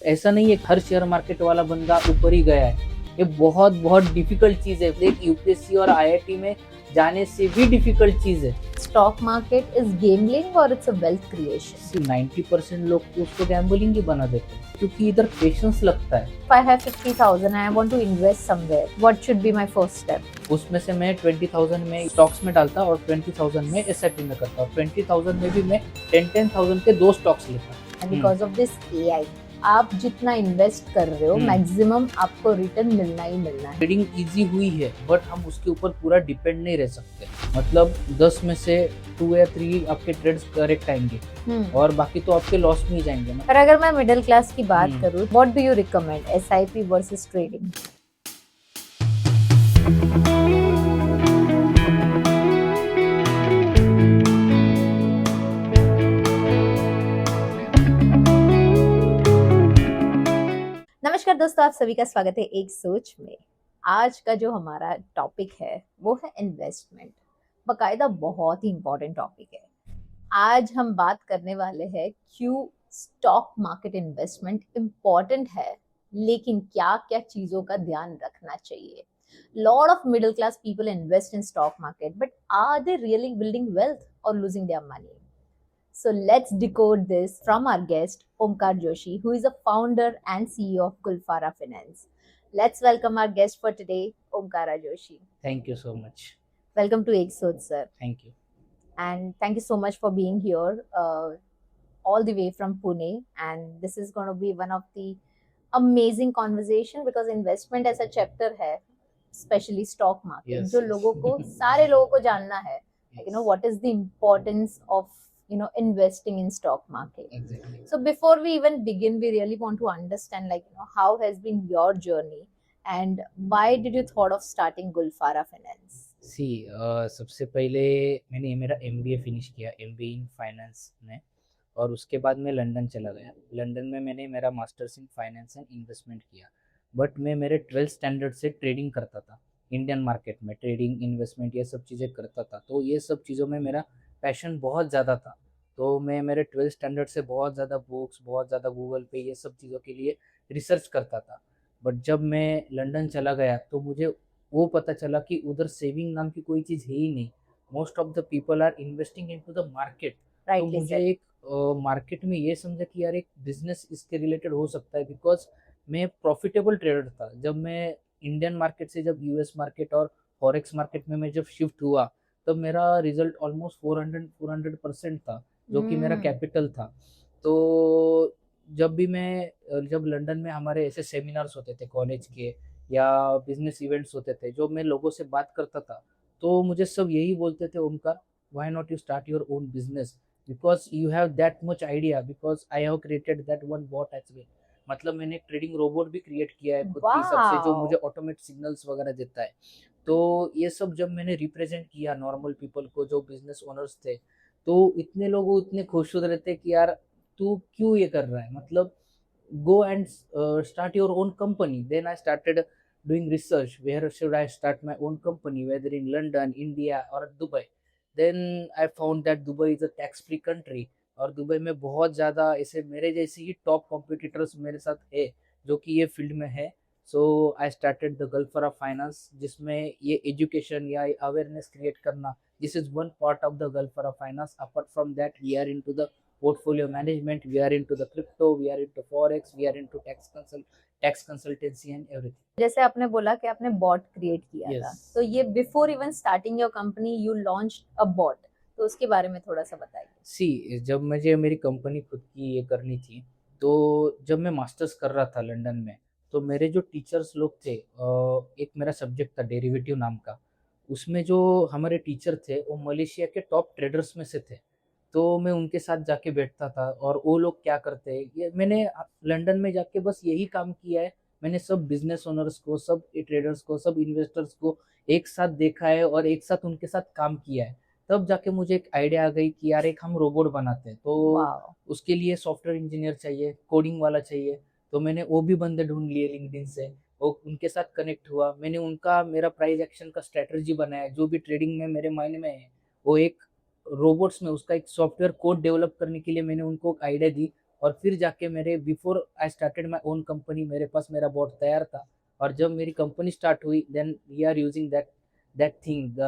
ऐसा नहीं है हर शेयर मार्केट वाला बंदा ऊपर ही गया है। ये बहुत बहुत डिफिकल्ट चीज है। एक यूपीएससी और आईआईटी में जाने से भी डिफिकल्ट चीज है। Stock market is gambling or it's a wealth creation? 90% लोग तो उसको गैम्बलिंग ही बना देते हैं क्योंकि इधर पेशेंस लगता है। If I have 50,000 and I want to invest somewhere, what should be my first step? उसमें से मैं 20,000 में स्टॉक्स में डालता और 20,000 में एसआईपी में करता और 20,000 में भी मैं 10,000 के 2 स्टॉक्स लेता। And because of this AI, आप जितना इन्वेस्ट कर रहे हो मैक्सिमम आपको रिटर्न मिलना ही मिलना है। ट्रेडिंग इजी हुई है बट हम उसके ऊपर पूरा डिपेंड नहीं रह सकते। मतलब 10 में से 2 या 3 आपके ट्रेड्स करेक्ट आएंगे और बाकी तो आपके लॉस में ही जाएंगे। पर अगर मैं मिडिल क्लास की बात करूँ, what do you recommend, SIP versus trading? नमस्कार दोस्तों, आप सभी का स्वागत है एक सोच में। आज का जो हमारा टॉपिक है वो है इन्वेस्टमेंट। बाकायदा बहुत ही इम्पोर्टेंट टॉपिक है। आज हम बात करने वाले हैं क्यों स्टॉक मार्केट इन्वेस्टमेंट इम्पोर्टेंट है, लेकिन क्या क्या चीजों का ध्यान रखना चाहिए। Lot of middle class people invest in stock market, but are they really building wealth और losing their money? So let's decode this from our guest Omkar Joshi, who is a founder and CEO of Gulfara Finance. Let's welcome our guest for today, Omkara Joshi. Thank you so much. Welcome to Ek Soch, sir. Thank you. And thank you so much for being here, all the way from Pune. And this is going to be one of the amazing conversation because investment as a chapter है, especially stock market. Yes, जो yes. लोगों को सारे लोगों को जानना है, you know, what is the importance of investing in stock market. Exactly. So before we even begin, we really want to understand how has been your journey and why did you thought of starting Gulfara Finance? सबसे पहले मैंने मेरा MBA finish किया, MBA in finance में, और उसके बाद मैं लंदन चला गया। लंदन में मैंने मेरा masters in finance and investment किया। बट मैं मेरे 12th स्टैंडर्ड से ट्रेडिंग करता था। इंडियन मार्केट में ट्रेडिंग, इन्वेस्टमेंट, ये सब चीज़ें करता था। तो ये सब चीज़ों में मेरा पैशन बहुत ज़्यादा था। तो मैं मेरे 12th स्टैंडर्ड से बहुत ज़्यादा बुक्स, बहुत ज़्यादा गूगल पे ये सब चीज़ों के लिए रिसर्च करता था। बट जब मैं लंदन चला गया तो मुझे वो पता चला कि उधर सेविंग नाम की कोई चीज़ है ही नहीं। Most of the people are investing into the market. तो मुझे एक मार्केट में ये समझा कि यार एक बिजनेस इसके रिलेटेड हो सकता है, बिकॉज मैं प्रॉफिटेबल ट्रेडर था। जब मैं इंडियन मार्केट से जब यूएस मार्केट और फॉरेक्स मार्केट में मैं जब शिफ्ट हुआ तब मेरा रिजल्ट ऑलमोस्ट 400% था, जो कि मेरा कैपिटल था। तो जब भी मैं जब लंदन में हमारे ऐसे सेमिनार्स होते थे कॉलेज के या बिजनेस इवेंट्स होते थे, जो मैं लोगों से बात करता था, तो मुझे सब यही बोलते थे, Omkar why not you start your own business, because you have that much idea, because I have created that one bot as well. मतलब मैंने एक ट्रेडिंग रोबोट भी क्रिएट किया है खुद के हिसाब से, जो मुझे ऑटोमेट सिग्नल्स वगैरह देता है। तो ये सब जब मैंने रिप्रेजेंट किया नॉर्मल पीपल को, जो बिजनेस ओनर्स थे, तो इतने लोग इतने खुश हो रहे थे कि यार तू क्यों ये कर रहा है, मतलब go and start your own company. Then I started doing research, where should I start my own company, whether in London, India or Dubai. Then I found that Dubai is a tax free country, और Dubai में बहुत ज़्यादा ऐसे मेरे जैसे ही top competitors मेरे साथ है जो कि ये फील्ड में है। सो आई स्टार्टेड द गल्फरा फाइनेंस, जिसमें ये एजुकेशन या अवेयरनेस क्रिएट करना, this is one part of the गल्फरा finance. Apart from that we are into the portfolio management, we are into the crypto, we are into forex, we are into tax consultancy and everything. जैसे आपने बोला कि आपने bot create किया Yes. था, तो ये before even starting your company you launched a bot, तो उसके बारे में थोड़ा सा बताइए। जब मुझे मेरी कंपनी खुद की ये करनी थी, तो जब मैं मास्टर्स कर रहा था लंदन में, तो मेरे जो टीचर्स लोग थे, एक मेरा सब्जेक्ट था डेरिवेटिव नाम का, उसमें जो हमारे टीचर थे वो मलेशिया के टॉप ट्रेडर्स में से थे। तो मैं उनके साथ जाके बैठता था और वो लोग क्या करते हैं, ये मैंने लंदन में जाके बस यही काम किया है। मैंने सब बिजनेस ओनर्स को, सब ट्रेडर्स को, सब इन्वेस्टर्स को एक साथ देखा है और एक साथ उनके साथ काम किया है। तब जाके मुझे एक आइडिया आ गई कि यार एक हम रोबोट बनाते हैं, तो उसके लिए सॉफ्टवेयर इंजीनियर चाहिए, कोडिंग वाला चाहिए। तो मैंने वो भी बंदे ढूंढ लिए लिंक्डइन से, वो उनके साथ कनेक्ट हुआ। मैंने उनका मेरा प्राइस एक्शन का स्ट्रेटजी बनाया, जो भी ट्रेडिंग में मेरे माइंड में है वो एक रोबोट्स में उसका एक सॉफ्टवेयर कोड डेवलप करने के लिए मैंने उनको आइडिया दी। और फिर जाके मेरे before I started my own company मेरे पास मेरा बॉट तैयार था, और जब मेरी कंपनी स्टार्ट हुई then we are using that that thing.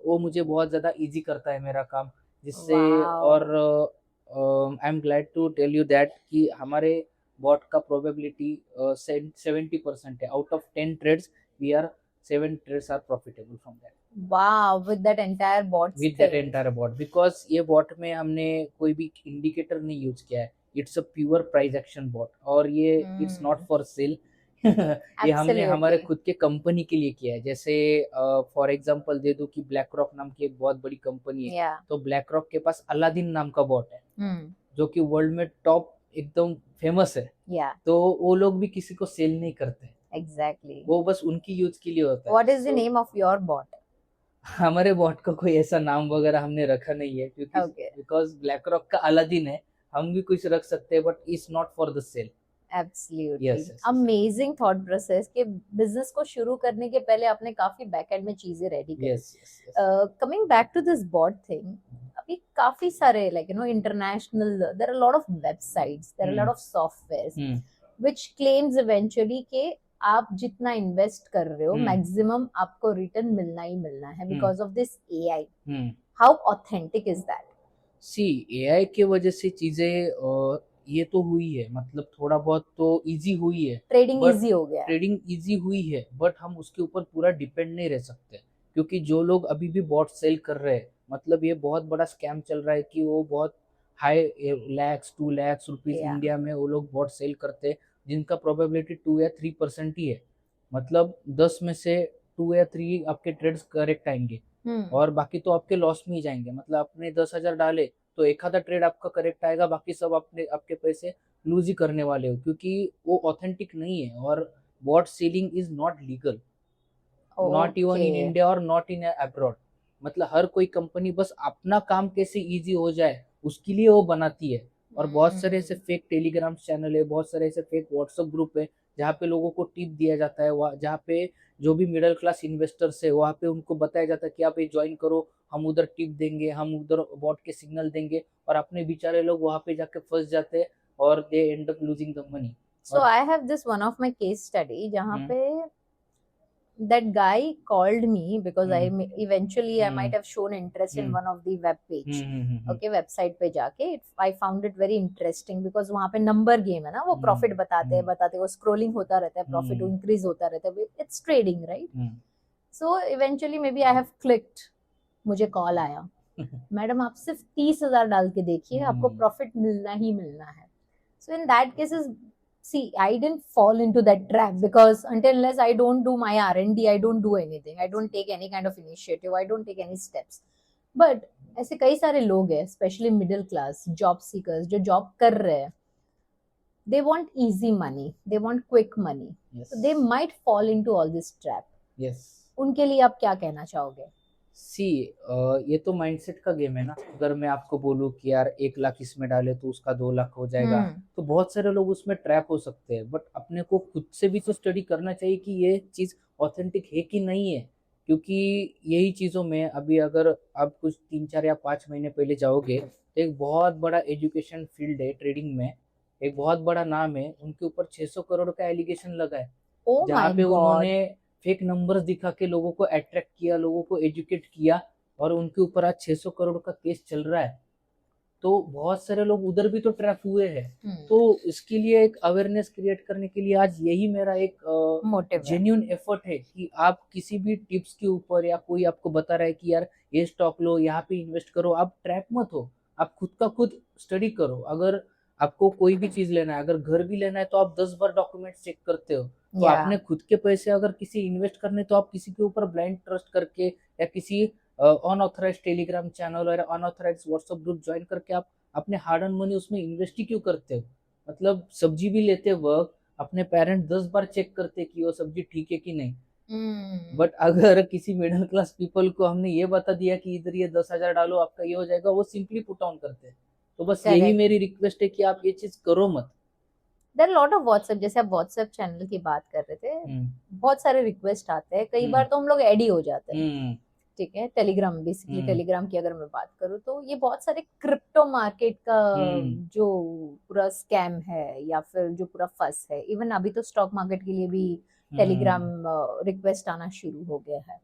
वो मुझे बहुत ज़्यादा इजी करता है मेरा काम, जिससे और wow I am glad to tell you that कि हमारे बॉट का प्रोबेबिलिटी 70% है। Out of 10 trades we are 7 trades are profitable from that, wow with that entire bot with that entire bot, because ये बॉट में हमने कोई भी indicator नहीं यूज किया है। It's a pure price action bot, और ये इट्स नॉट फॉर सेल। ये हमने हमारे एब्सोल्युटली खुद के कंपनी के लिए किया है। जैसे फॉर एग्जांपल दे दूं कि ब्लैक रॉक नाम की एक बहुत बड़ी कंपनी है, या तो ब्लैक रॉक के पास अलादीन नाम का बॉट है जो कि वर्ल्ड में टॉप एकदम फेमस है। या तो वो लोग भी किसी को सेल नहीं करते, एग्जैक्टली। वो बस उनकी यूज के लिए होता है। What is the So, name of your bot? हमारे बॉट का कोई ऐसा नाम वगैरह हमने रखा नहीं है, क्योंकि ओके बिकॉज ब्लैक रॉक का अलादीन है, हम भी कुछ रख सकते हैं, but it's not for the sale. Absolutely Yes, yes, yes. Amazing thought process के बिजनेस को शुरू करने के पहले आपने काफी बैक एंड में चीजें रेडी करी। Yes, yes, yes. Coming back to this bot thing, अभी काफी सारे like you know international there are lot of websites, there are lot of softwares Hmm. Which claims eventually के आप जितना इन्वेस्ट कर रहे हो Hmm. मैक्सिमम आपको रिटर्न मिलना ही मिलना है because of this AI. Hmm. How authentic is that? See AI की वजह से चीजें ये तो हुई है, मतलब थोड़ा बहुत तो इजी हुई है, ट्रेडिंग But इजी हो गया है। ट्रेडिंग इजी हुई है, बट हम उसके ऊपर पूरा डिपेंड नहीं रह सकते, क्योंकि जो लोग अभी भी बॉट सेल कर रहे हैं, मतलब ये बहुत बड़ा स्कैम चल रहा है कि वो बहुत high lakhs 2 lakh rupees Yeah. India में वो लोग बॉट सेल करते हैं, जिनका प्रोबेबिलिटी 2 या 3% ही है। मतलब 10 में से 2 या 3 आपके ट्रेड्स करेक्ट आएंगे, और बाकी तो आपके लॉस में ही जाएंगे। मतलब आपने 10,000 डाले तो एक आधा ट्रेड आपका करेक्ट आएगा, बाकी सब आपने आपके पैसे लूज ही करने वाले हो, क्योंकि वो ऑथेंटिक नहीं है। और bot selling is not legal, not even in Okay. India और नॉट इन अब्रॉड। मतलब हर कोई कंपनी बस अपना काम कैसे इजी हो जाए उसके लिए वो बनाती है। और बहुत सारे ऐसे फेक टेलीग्राम चैनल है, बहुत सारे ऐसे फेक व्हाट्सएप ग्रुप है जहाँ पे लोगों को टिप दिया जाता है, जहाँ पे जो भी मिडिल क्लास इन्वेस्टर्स है वहाँ पे उनको बताया जाता है कि आप ये ज्वाइन करो, हम उधर टिप देंगे, हम उधर बॉट के सिग्नल देंगे, और अपने बेचारे लोग वहाँ पे जाके फंस जाते हैं और they end up losing the money. So I have this one of my case study जहाँ हम्म, पे that guy called me because I eventually I Hmm. might have shown interest in Hmm. one of the web page. Hmm, Okay, website पे जाके I found it very interesting because वहाँ पे number game है ना, वो profit बताते वो scrolling होता रहता है, प्रॉफिट इंक्रीज होता रहता है, it's trading right. So eventually may be I have clicked, मुझे कॉल आया, मैडम आप सिर्फ 30,000 डाल के देखिए आपको प्रॉफिट मिलना ही मिलना है। So in that cases, see, I didn't fall into that trap because until unless I don't do my R&D, I don't do anything. I don't take any kind of initiative. I don't take any steps. But ऐसे कई सारे लोग हैं, especially middle class, job seekers, जो job कर रहे हैं, they want easy money, they want quick money. Yes. So they might fall into all this trap. Yes. उनके लिए आप क्या कहना चाहोगे? सी ये तो माइंडसेट का गेम है ना। अगर मैं आपको बोलूं कि यार 1 लाख इसमें डाले तो उसका 2 लाख हो जाएगा, तो बहुत सारे लोग उसमें ट्रैप हो सकते हैं। बट अपने को खुद से भी तो स्टडी करना चाहिए कि ये चीज ऑथेंटिक है कि नहीं है, क्योंकि यही चीजों में अभी अगर आप कुछ 3, 4 या 5 महीने पहले जाओगे तो एक बहुत बड़ा एजुकेशन फील्ड है ट्रेडिंग में, एक बहुत बड़ा नाम है, उनके ऊपर 600 करोड़ का एलिगेशन लगा है, Oh जहाँ my पे God. उन्होंने फेक नंबर्स दिखा के लोगों को अट्रैक्ट किया, लोगों को एजुकेट किया, और उनके ऊपर आज 600 करोड़ का केस चल रहा है। तो बहुत सारे लोग उधर भी तो ट्रैप हुए हैं। तो इसके लिए एक अवेयरनेस क्रिएट करने के लिए आज यही मेरा एक मोटिव जेन्युइन एफर्ट है कि आप किसी भी टिप्स के ऊपर, या कोई आपको बता रहा है कि यार ये स्टॉक लो, यहाँ पे इन्वेस्ट करो, आप ट्रैप मत हो, आप खुद का खुद स्टडी करो। अगर आपको कोई भी चीज लेना है, अगर घर भी लेना है, तो आप 10 बार डॉक्यूमेंट चेक करते हो। तो आपने खुद के पैसे अगर किसी इन्वेस्ट करने, तो आप किसी के ऊपर ब्लाइंड ट्रस्ट करके या किसी अनऑथराइज टेलीग्राम चैनल और अनऑथराइज व्हाट्सएप ग्रुप ज्वाइन करके आप अपने हार्ड अर्न मनी उसमें इन्वेस्ट ही क्यों करते हो? मतलब सब्जी भी लेते वक्त अपने पेरेंट 10 बार चेक करते कि वो सब्जी ठीक है कि नहीं। बट अगर किसी मिडिल क्लास पीपल को हमने ये बता दिया कि इधर ये 10,000 डालो आपका ये हो जाएगा, वो सिंपली पुट ऑन करते हैं। तो बस यही मेरी रिक्वेस्ट है कि आप ये चीज करो मत। There are lot of WhatsApp, जैसे आप व्हाट्सएप चैनल की बात कर रहे थे, बहुत सारे रिक्वेस्ट आते हैं, कई बार तो हम लोग ऐड ही हो जाते हैं। ठीक है, टेलीग्राम, बेसिकली हम्म टेलीग्राम की अगर मैं बात करूँ तो ये बहुत सारे क्रिप्टो मार्केट का हम्म जो पूरा स्कैम है या फिर जो पूरा फंस है, इवन अभी तो स्टॉक मार्केट के लिए भी टेलीग्राम हम्म रिक्वेस्ट आना शुरू हो गया है।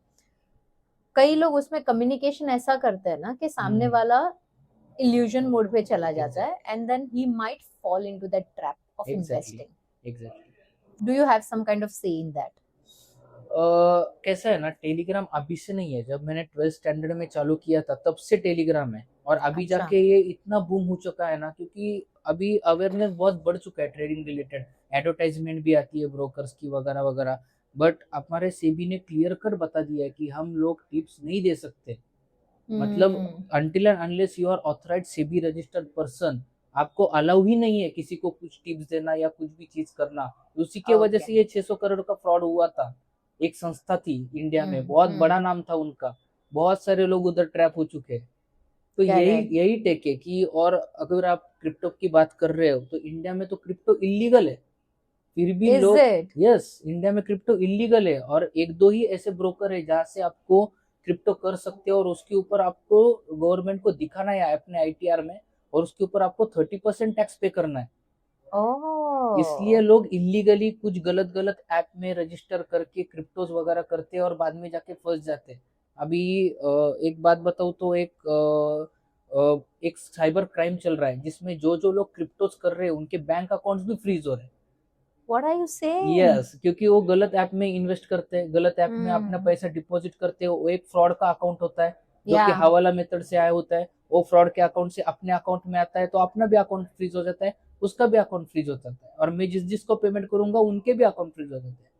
कई लोग उसमें कम्युनिकेशन ऐसा करते हैं ना कि सामने वाला इल्यूजन मोड पे चला जाता है and then he might fall into that trap of exactly investing. Exactly. Do you have some kind of say in that? कैसा है ना, टेलीग्राम अभी से नहीं है, जब मैंने 12th स्टैंडर्ड में चालू किया था तब से टेलीग्राम है। और अभी अच्छा। जाके ये इतना बूम हो चुका है ना, क्योंकि अभी अवेयरनेस बहुत बढ़ चुका है ट्रेडिंग रिलेटेड। एडवर्टाइजमेंट भी आती है ब्रोकर्स की वगैरह वगैरह। बट हमारे सेबी ने क्लियर कट बता दिया है कि हम लोग टिप्स नहीं दे सकते। मतलब hmm. Until and unless you are authorised SEBI registered person, आपको अलाउ ही नहीं है किसी को कुछ टिप्स देना या कुछ भी चीज करना। उसी के वजह ओके। से ये 600 करोड़ का फ्रॉड हुआ था। एक संस्था थी इंडिया में, बहुत बड़ा हम्म। नाम था उनका, बहुत सारे लोग उधर ट्रैप हो चुके हैं। तो यही करेक्ट। यही टेक है कि, और अगर आप क्रिप्टो की बात कर रहे हो तो इंडिया में तो क्रिप्टो इलीगल है, फिर भी इज लोग। इट? यस, इंडिया में क्रिप्टो इलीगल है और एक दो ही ऐसे ब्रोकर है जहां से आपको क्रिप्टो कर सकते हो, और उसके ऊपर आपको गवर्नमेंट को दिखाना है अपने आईटीआर में, और उसके ऊपर आपको 30% टैक्स पे करना है। इसलिए ओह। लोग इलीगली कुछ गलत गलत ऐप में रजिस्टर करके क्रिप्टोज वगैरह करते हैं और बाद में जाके फंस जाते हैं। अभी एक बात बताऊं तो एक साइबर क्राइम चल रहा है जिसमें जो जो लोग क्रिप्टोज कर रहे हैं उनके बैंक अकाउंट्स भी फ्रीज हो रहे हैं। What are you saying? Yes, क्योंकि वो गलत ऐप में इन्वेस्ट करते हैं, गलत ऐप में अपना हम्म। पैसा डिपॉजिट करते हैं। वो एक फ्रॉड का अकाउंट होता है जो या। कि हवाला मेथड से आया होता है। वो फ्रॉड के अकाउंट से अपने अकाउंट में आता है तो अपना भी अकाउंट फ्रीज हो जाता है, उसका भी अकाउंट फ्रीज हो जाता है, और मैं जिस जिसको पेमेंट करूंगा उनके भी अकाउंट फ्रीज हो जाते हैं।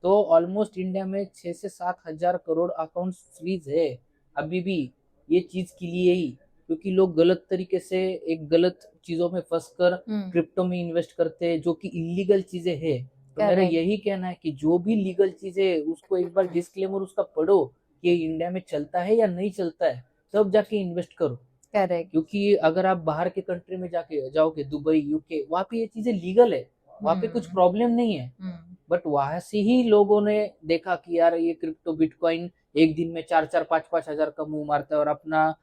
तो ऑलमोस्ट इंडिया में 6 से 7 हजार करोड़ अकाउंट फ्रीज है अभी भी, ये चीज के लिए ही, क्योंकि लोग गलत तरीके से एक गलत चीजों में फंसकर हम्म। क्रिप्टो में इन्वेस्ट करते हैं जो कि इलीगल चीजें है। तो मेरा करेक्ट। यही कहना है कि जो भी लीगल चीजें है उसको एक बार डिस्क्लेमर उसका पढ़ो कि ये इंडिया में चलता है या नहीं चलता है, तब जाके इन्वेस्ट करो। करेक्ट। क्योंकि अगर आप बाहर के कंट्री में जाके जाओगे, दुबई यूके, वहां पे ये चीजें लीगल है, वहां पे कुछ हम्म। प्रॉब्लम नहीं है। हम्म। बट वहां से ही लोगों ने देखा कि यार ये क्रिप्टो बिटकॉइन एक दिन में 4-4 5-5 हजार का मुंह मारता है, और अपना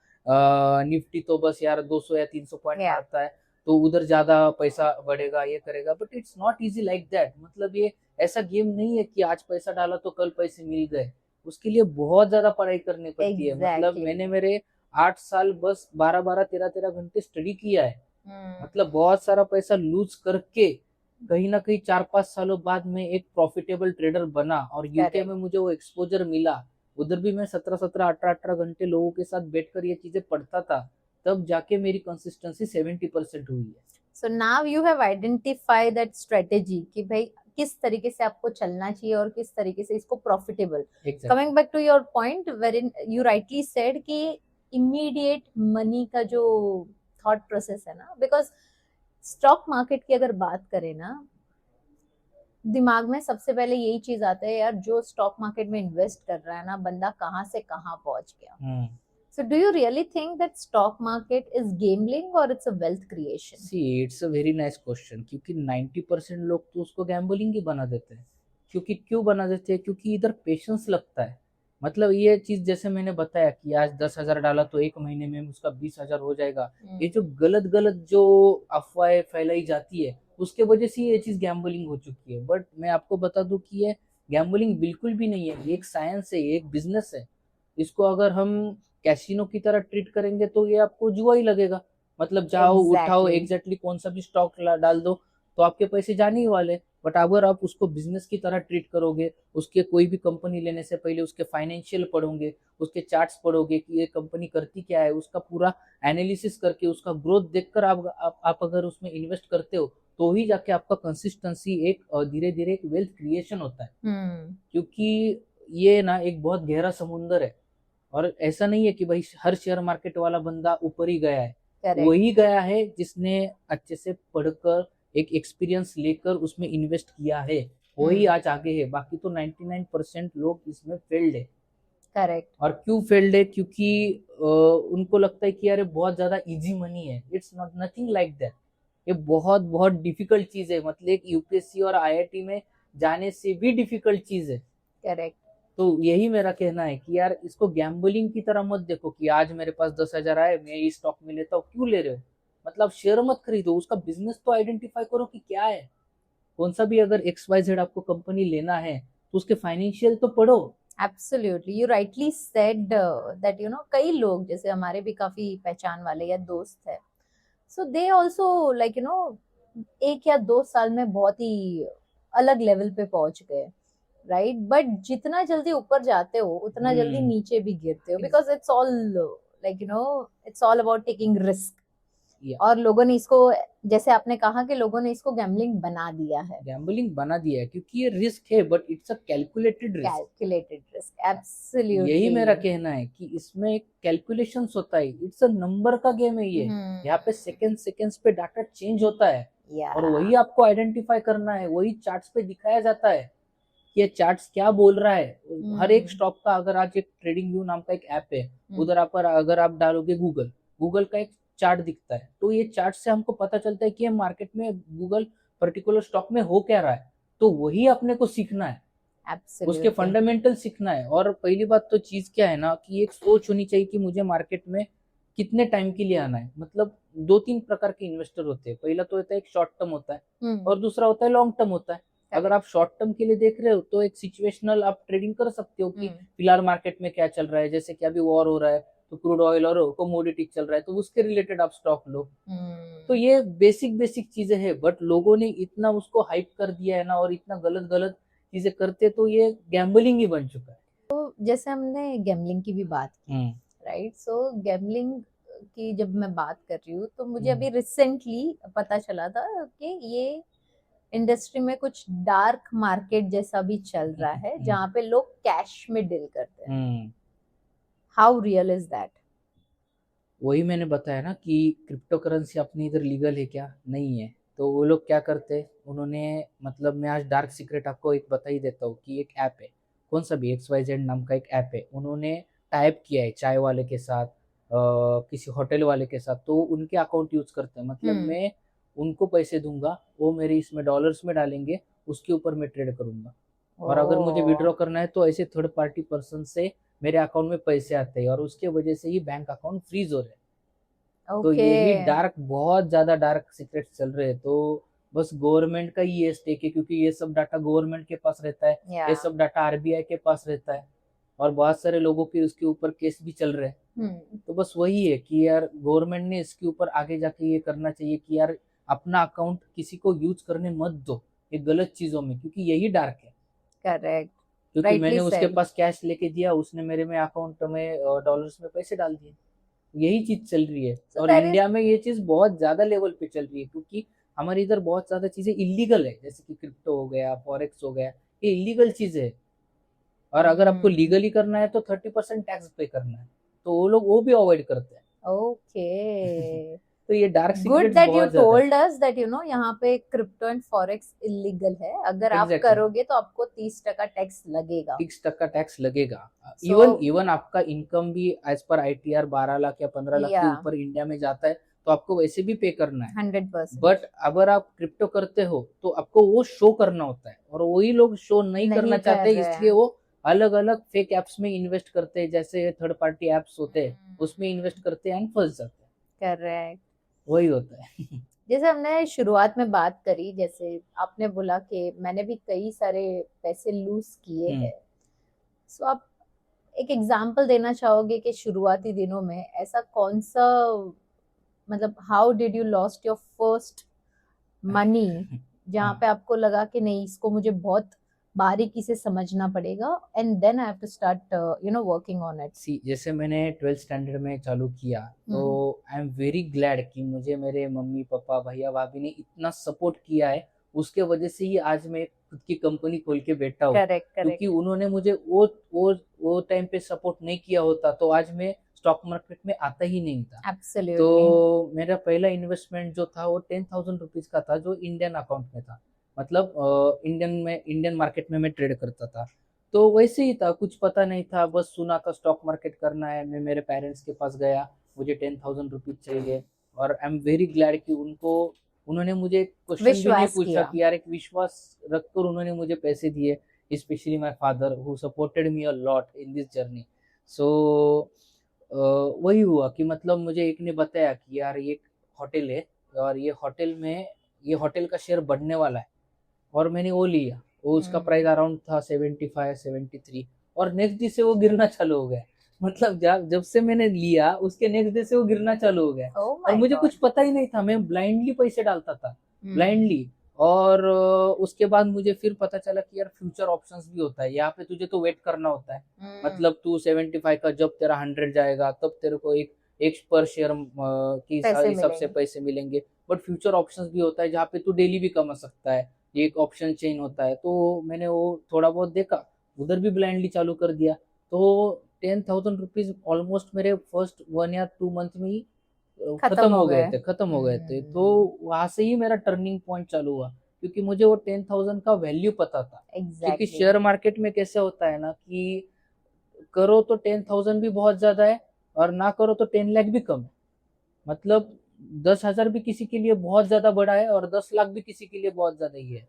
निफ्टी तो बस यार 200 या 300 पॉइंट या। मारता है, तो उधर ज्यादा पैसा बढ़ेगा, ये करेगा। But it's not easy like that. मतलब ये ऐसा गेम नहीं है कि आज पैसा डाला तो कल पैसे मिल गए। उसके लिए बहुत ज्यादा पढ़ाई करनी पड़ती है। मतलब एग्जैक्टली। मैंने मेरे 8 साल बस 12-12 13-13 घंटे स्टडी किया है। हम्म। मतलब बहुत सारा पैसा लूज करके कहीं ना कहीं 4-5 सालों बाद में एक प्रॉफिटेबल ट्रेडर बना, और यूके करेक्ट। में मुझे वो एक्सपोजर मिला। उधर भी मैं 17-17 18-18 घंटे लोगों के साथ बैठकर ये चीजें पढ़ता था, तब जाके मेरी कंसिस्टेंसी 70% हुई है। So now you have identify that strategy कि भाई किस तरीके से आपको चलना चाहिए और किस तरीके से इसको profitable. Exactly. Coming back to your point wherein you rightly said कि इमीडिएट मनी का जो थॉट प्रोसेस है ना, बिकॉज स्टॉक मार्केट की अगर बात करें ना, दिमाग में सबसे पहले यही चीज आता है यार, जो स्टॉक मार्केट में इन्वेस्ट कर रहा है ना बंदा, कहाँ से कहाँ पहुंच गया। So do you really think that stock market is gambling or it's a wealth creation? See it's a very nice question, क्योंकि 90% लोग तो उसको गैम्बलिंग ही बना देते हैं। क्योंकि क्यों बना देते हैं? क्योंकि इधर पेशेंस लगता है। मतलब ये चीज जैसे मैंने बताया कि आज 10 हजार डाला तो एक महीने में उसका 20 हजार हो जाएगा। ये जो गलत गलत जो अफवाहें फैलाई जाती है उसके वजह से ये चीज गैम्बलिंग हो चुकी है। बट मैं आपको बता दूं कि ये गैम्बलिंग बिल्कुल भी नहीं है, ये एक साइंस है, ये एक बिजनेस है। इसको अगर हम कैसीनो की तरह ट्रीट करेंगे तो ये आपको जुआ ही लगेगा। मतलब जाओ उठाओ Exactly. एग्जैक्टली कौन सा भी स्टॉक डाल दो, तो आपके पैसे जाने ही वाले। बट अगर आप उसको बिजनेस की तरह ट्रीट करोगे, उसके कोई भी कंपनी लेने से पहले उसके फाइनेंशियल पढ़ोगे, उसके चार्ट्स पढ़ोगे कि ये कंपनी करती क्या है, उसका पूरा एनालिसिस करके उसका ग्रोथ देखकर आप अगर उसमें इन्वेस्ट करते हो, तो ही जाके आपका कंसिस्टेंसी एक धीरे धीरे एक वेल्थ क्रिएशन होता है। क्योंकि ये ना एक बहुत गहरा समुंदर है, और ऐसा नहीं है कि भाई हर शेयर मार्केट वाला बंदा ऊपर ही गया है। Correct. वही गया है जिसने अच्छे से पढ़कर एक एक्सपीरियंस लेकर उसमें इन्वेस्ट किया है, वही आज आगे है। बाकी तो 99% लोग इसमें फेल्ड है। करेक्ट। और क्यों फेल्ड है? क्योंकि उनको लगता है कि यार बहुत ज्यादा इजी मनी है। It's not nothing like that. ये बहुत बहुत डिफिकल्ट चीज है। मतलब एक यूपीएससी और आईआईटी में जाने से भी डिफिकल्ट चीज है। करेक्ट। तो यही मेरा कहना है कि यार इसको गैम्बलिंग की तरह मत देखो कि आज मेरे पास 10,000 आए, मैं इस स्टॉक में लेता हूँ। क्यों ले रहे हो? मतलब शेयर मत खरीदो, उसका बिजनेस तो आइडेंटिफाई करो कि क्या है। कौन सा भी अगर XYZ आपको कंपनी लेना है तो उसके फाइनेंशियल तो पढ़ो। Absolutely, you rightly said that कई लोग जैसे हमारे भी काफी पहचान वाले या दोस्त है, सो दे आल्सो लाइक 1 या 2 साल में बहुत ही अलग लेवल पे पहुंच गए, राइट? बट जितना जल्दी ऊपर जाते हो उतना जल्दी नीचे भी गिरते हो, because it's all like it's all about taking risk. Yeah. और लोगों ने इसको, जैसे आपने कहा कि लोगों ने इसको गैम्बलिंग बना दिया है, गैम्बलिंग बना दिया है क्योंकि ये रिस्क है, but it's a calculated risk. Calculated risk, absolutely. यही मेरा कहना है कि इसमें एक कैलकुलेशंस होता है, इट्स अ नंबर का गेम है ये। यहाँ पे सेकंड्स पे डाटा चेंज होता है और वही आपको आइडेंटिफाई करना है, वही चार्ट्स पे दिखाया जाता है कि ये चार्ट्स क्या बोल रहा है। हर एक स्टॉक का, अगर आज एक ट्रेडिंग व्यू नाम का एक ऐप है, उधर पर अगर आप डालोगे गूगल का एक चार्ट दिखता है, तो ये चार्ट से हमको पता चलता है कि ये मार्केट में गूगल पर्टिकुलर स्टॉक में हो क्या रहा है। तो वही अपने को सीखना है, उसके फंडामेंटल सीखना है। और पहली बात तो चीज क्या है ना कि एक सोच होनी चाहिए कि मुझे मार्केट में कितने टाइम के लिए आना है। मतलब 2-3 प्रकार के इन्वेस्टर होते हैं। पहला तो होता है एक शॉर्ट टर्म होता है और दूसरा होता है लॉन्ग टर्म होता है। अगर आप शॉर्ट टर्म के लिए देख रहे हो तो एक सिचुएशनल आप ट्रेडिंग कर सकते हो कि फिलहाल मार्केट में क्या चल रहा है, जैसे कि अभी वॉर हो रहा है तो क्रूड ऑयल और कमोडिटी चल रहा है तो उसके रिलेटेड आप स्टॉक लो। तो ये बेसिक चीजें हैं, बट लोगों ने इतना उसको हाइप कर दिया है ना और इतना गलत चीजें करते, तो ये गैम्बलिंग ही बन चुका है। तो जैसे हमने गैम्बलिंग की भी बात की, राइट? सो गैम्बलिंग की जब मैं बात कर रही हूँ तो मुझे अभी रिसेंटली पता चला था कि ये इंडस्ट्री में कुछ डार्क मार्केट जैसा भी चल रहा है जहाँ पे लोग कैश में डील करते हैं। How real is that? वही मैंने बताया ना कि क्रिप्टो करेंसी अपने इधर लीगल है क्या? नहीं है। तो वो लोग क्या करते हैं, उन्होंने मतलब मैं आज डार्क सीक्रेट आपको एक बता ही देता हूँ कि एक ऐप है, कौन सा भी XYZ नाम का एक ऐप है, उन्होंने टाइप किया है चाय वाले के साथ, किसी होटल वाले के साथ, तो उनके अकाउंट यूज करते हैं। मतलब मैं उनको पैसे दूंगा, वो मेरे इसमें डॉलर्स में डालेंगे, उसके ऊपर मैं ट्रेड करूंगा। और अगर मुझे विड्रॉ करना है तो ऐसे थर्ड पार्टी पर्सन से मेरे अकाउंट में पैसे आते हैं और उसके वजह से ही बैंक अकाउंट फ्रीज हो रहे हैं। तो यही डार्क, बहुत ज्यादा डार्क सीक्रेट चल रहे हैं। तो बस गवर्नमेंट का ही ये स्टेक है, क्योंकि ये सब डाटा गवर्नमेंट के पास रहता है, ये सब डाटा RBI के पास रहता है और बहुत सारे लोगों के उसके ऊपर केस भी चल रहे हैं। तो बस वही है कि यार गवर्नमेंट ने इसके ऊपर आगे जाके ये करना चाहिए कि यार अपना अकाउंट किसी को यूज करने मत दो ये गलत चीजों में, क्योंकि यही डार्क है। करेक्ट, क्योंकि मैंने उसके पास कैश लेके दिया, उसने मेरे में अकाउंट में डॉलर्स में पैसे डाल दिए। यही चीज चल रही है। और इंडिया में ये चीज बहुत ज्यादा लेवल पे चल रही है, क्योंकि हमारे इधर बहुत ज्यादा चीजें इलीगल है, जैसे कि क्रिप्टो हो गया, फॉरेक्स हो गया, ये इलीगल चीज है। और अगर आपको लीगली करना है तो 30% टैक्स पे करना है, तो वो लोग वो भी अवॉइड करते हैं। ओके। तो ये dark secret good that you told us that यहाँ पे क्रिप्टो एंड फॉरेक्स इलीगल है। अगर आप करोगे तो आपको 30% टैक्स लगेगा। 30% टैक्स लगेगा। इवन आपका इनकम भी एज पर ITR 12 लाख या 15 लाख के ऊपर इंडिया में जाता है तो आपको वैसे भी पे करना है 100%। बट अगर आप क्रिप्टो करते हो तो आपको वो शो करना होता है, और वही लोग शो नहीं करना चाहते, इसलिए वो अलग अलग फेक एप्स में इन्वेस्ट करते हैं, जैसे थर्ड पार्टी एप्स होते हैं उसमें इन्वेस्ट करते हैं एंड फंस जाते हैं। करेक्ट, वही होता है। जैसे हमने शुरुआत में बात करी, जैसे आपने बोला कि मैंने भी कई सारे पैसे लूज किए हैं, सो आप एक एग्जांपल देना चाहोगे कि शुरुआती दिनों में ऐसा कौन सा, मतलब how did you lost your first money जहाँ पे आपको लगा कि नहीं, इसको मुझे बहुत बारीकी से समझना पड़ेगा and then I have to start working on it? See, जैसे मैंने 12th स्टैंडर्ड में चालू किया तो आई एम वेरी ग्लैड कि मुझे मेरे मम्मी पापा भैया भाभी ने इतना सपोर्ट किया है। उसके वजह से ही आज मैं खुद की कंपनी खोल के बैठा हूँ। क्योंकि उन्होंने मुझे वो टाइम पे सपोर्ट नहीं किया होता तो आज मैं स्टॉक मार्केट में आता ही नहीं था। Absolutely. तो मेरा पहला इन्वेस्टमेंट जो था वो 10,000 रुपीज का था, जो इंडियन अकाउंट में था। मतलब इंडियन मार्केट में मैं ट्रेड करता था। तो वैसे ही था, कुछ पता नहीं था, बस सुना था स्टॉक मार्केट करना है। मैं मेरे पेरेंट्स के पास गया, मुझे 10,000 रुपीज चाहिए, और आई एम वेरी ग्लैड कि उन्होंने मुझे क्वेश्चन भी नहीं पूछा कि यार एक विश्वास रखकर उन्होंने मुझे पैसे दिए especially my father who supported me a lot in this journey. So वही हुआ कि मतलब मुझे एक ने बताया कि यार ये होटल है और ये होटल का शेयर बढ़ने वाला है, और मैंने वो लिया। वो उसका प्राइस अराउंड था 75 73, और नेक्स्ट डे से वो गिरना चालू हो गया। मतलब जब जब से मैंने लिया उसके नेक्स्ट डे से वो गिरना चालू हो गया। Oh और my मुझे God. कुछ पता ही नहीं था, मैं ब्लाइंडली पैसे डालता था, हम्म, ब्लाइंडली। और उसके बाद मुझे फिर पता चला कि यार फ्यूचर ऑप्शंस भी होता है, यहाँ पे तुझे तो वेट करना होता है। मतलब तू 75 का जब तेरा 100 जाएगा तब तेरे को एक पर शेयर की पैसे हिसाब से मिलेंगे। पैसे मिलेंगे। बट फ्यूचर ऑप्शंस भी होता है जहाँ पे तू डेली भी कमा सकता है, ये एक ऑप्शन चेन होता है। तो मैंने वो थोड़ा बहुत देखा, उधर भी ब्लाइंडली चालू कर दिया। तो 10,000 रुपीज ऑलमोस्ट मेरे फर्स्ट 1 या 2 मंथ में ही खत्म हो गए थे, खत्म हो गए थे। तो वहां से ही मेरा टर्निंग पॉइंट चालू हुआ, क्योंकि मुझे वो 10,000 का वैल्यू पता था। क्योंकि एग्जैक्टली। शेयर मार्केट में कैसे होता है ना कि करो तो 10,000 भी बहुत ज्यादा है, और ना करो तो 10 लाख भी कम है। मतलब 10,000 भी किसी के लिए बहुत ज्यादा बड़ा है, और 10 लाख भी किसी के लिए बहुत ज्यादा ही है।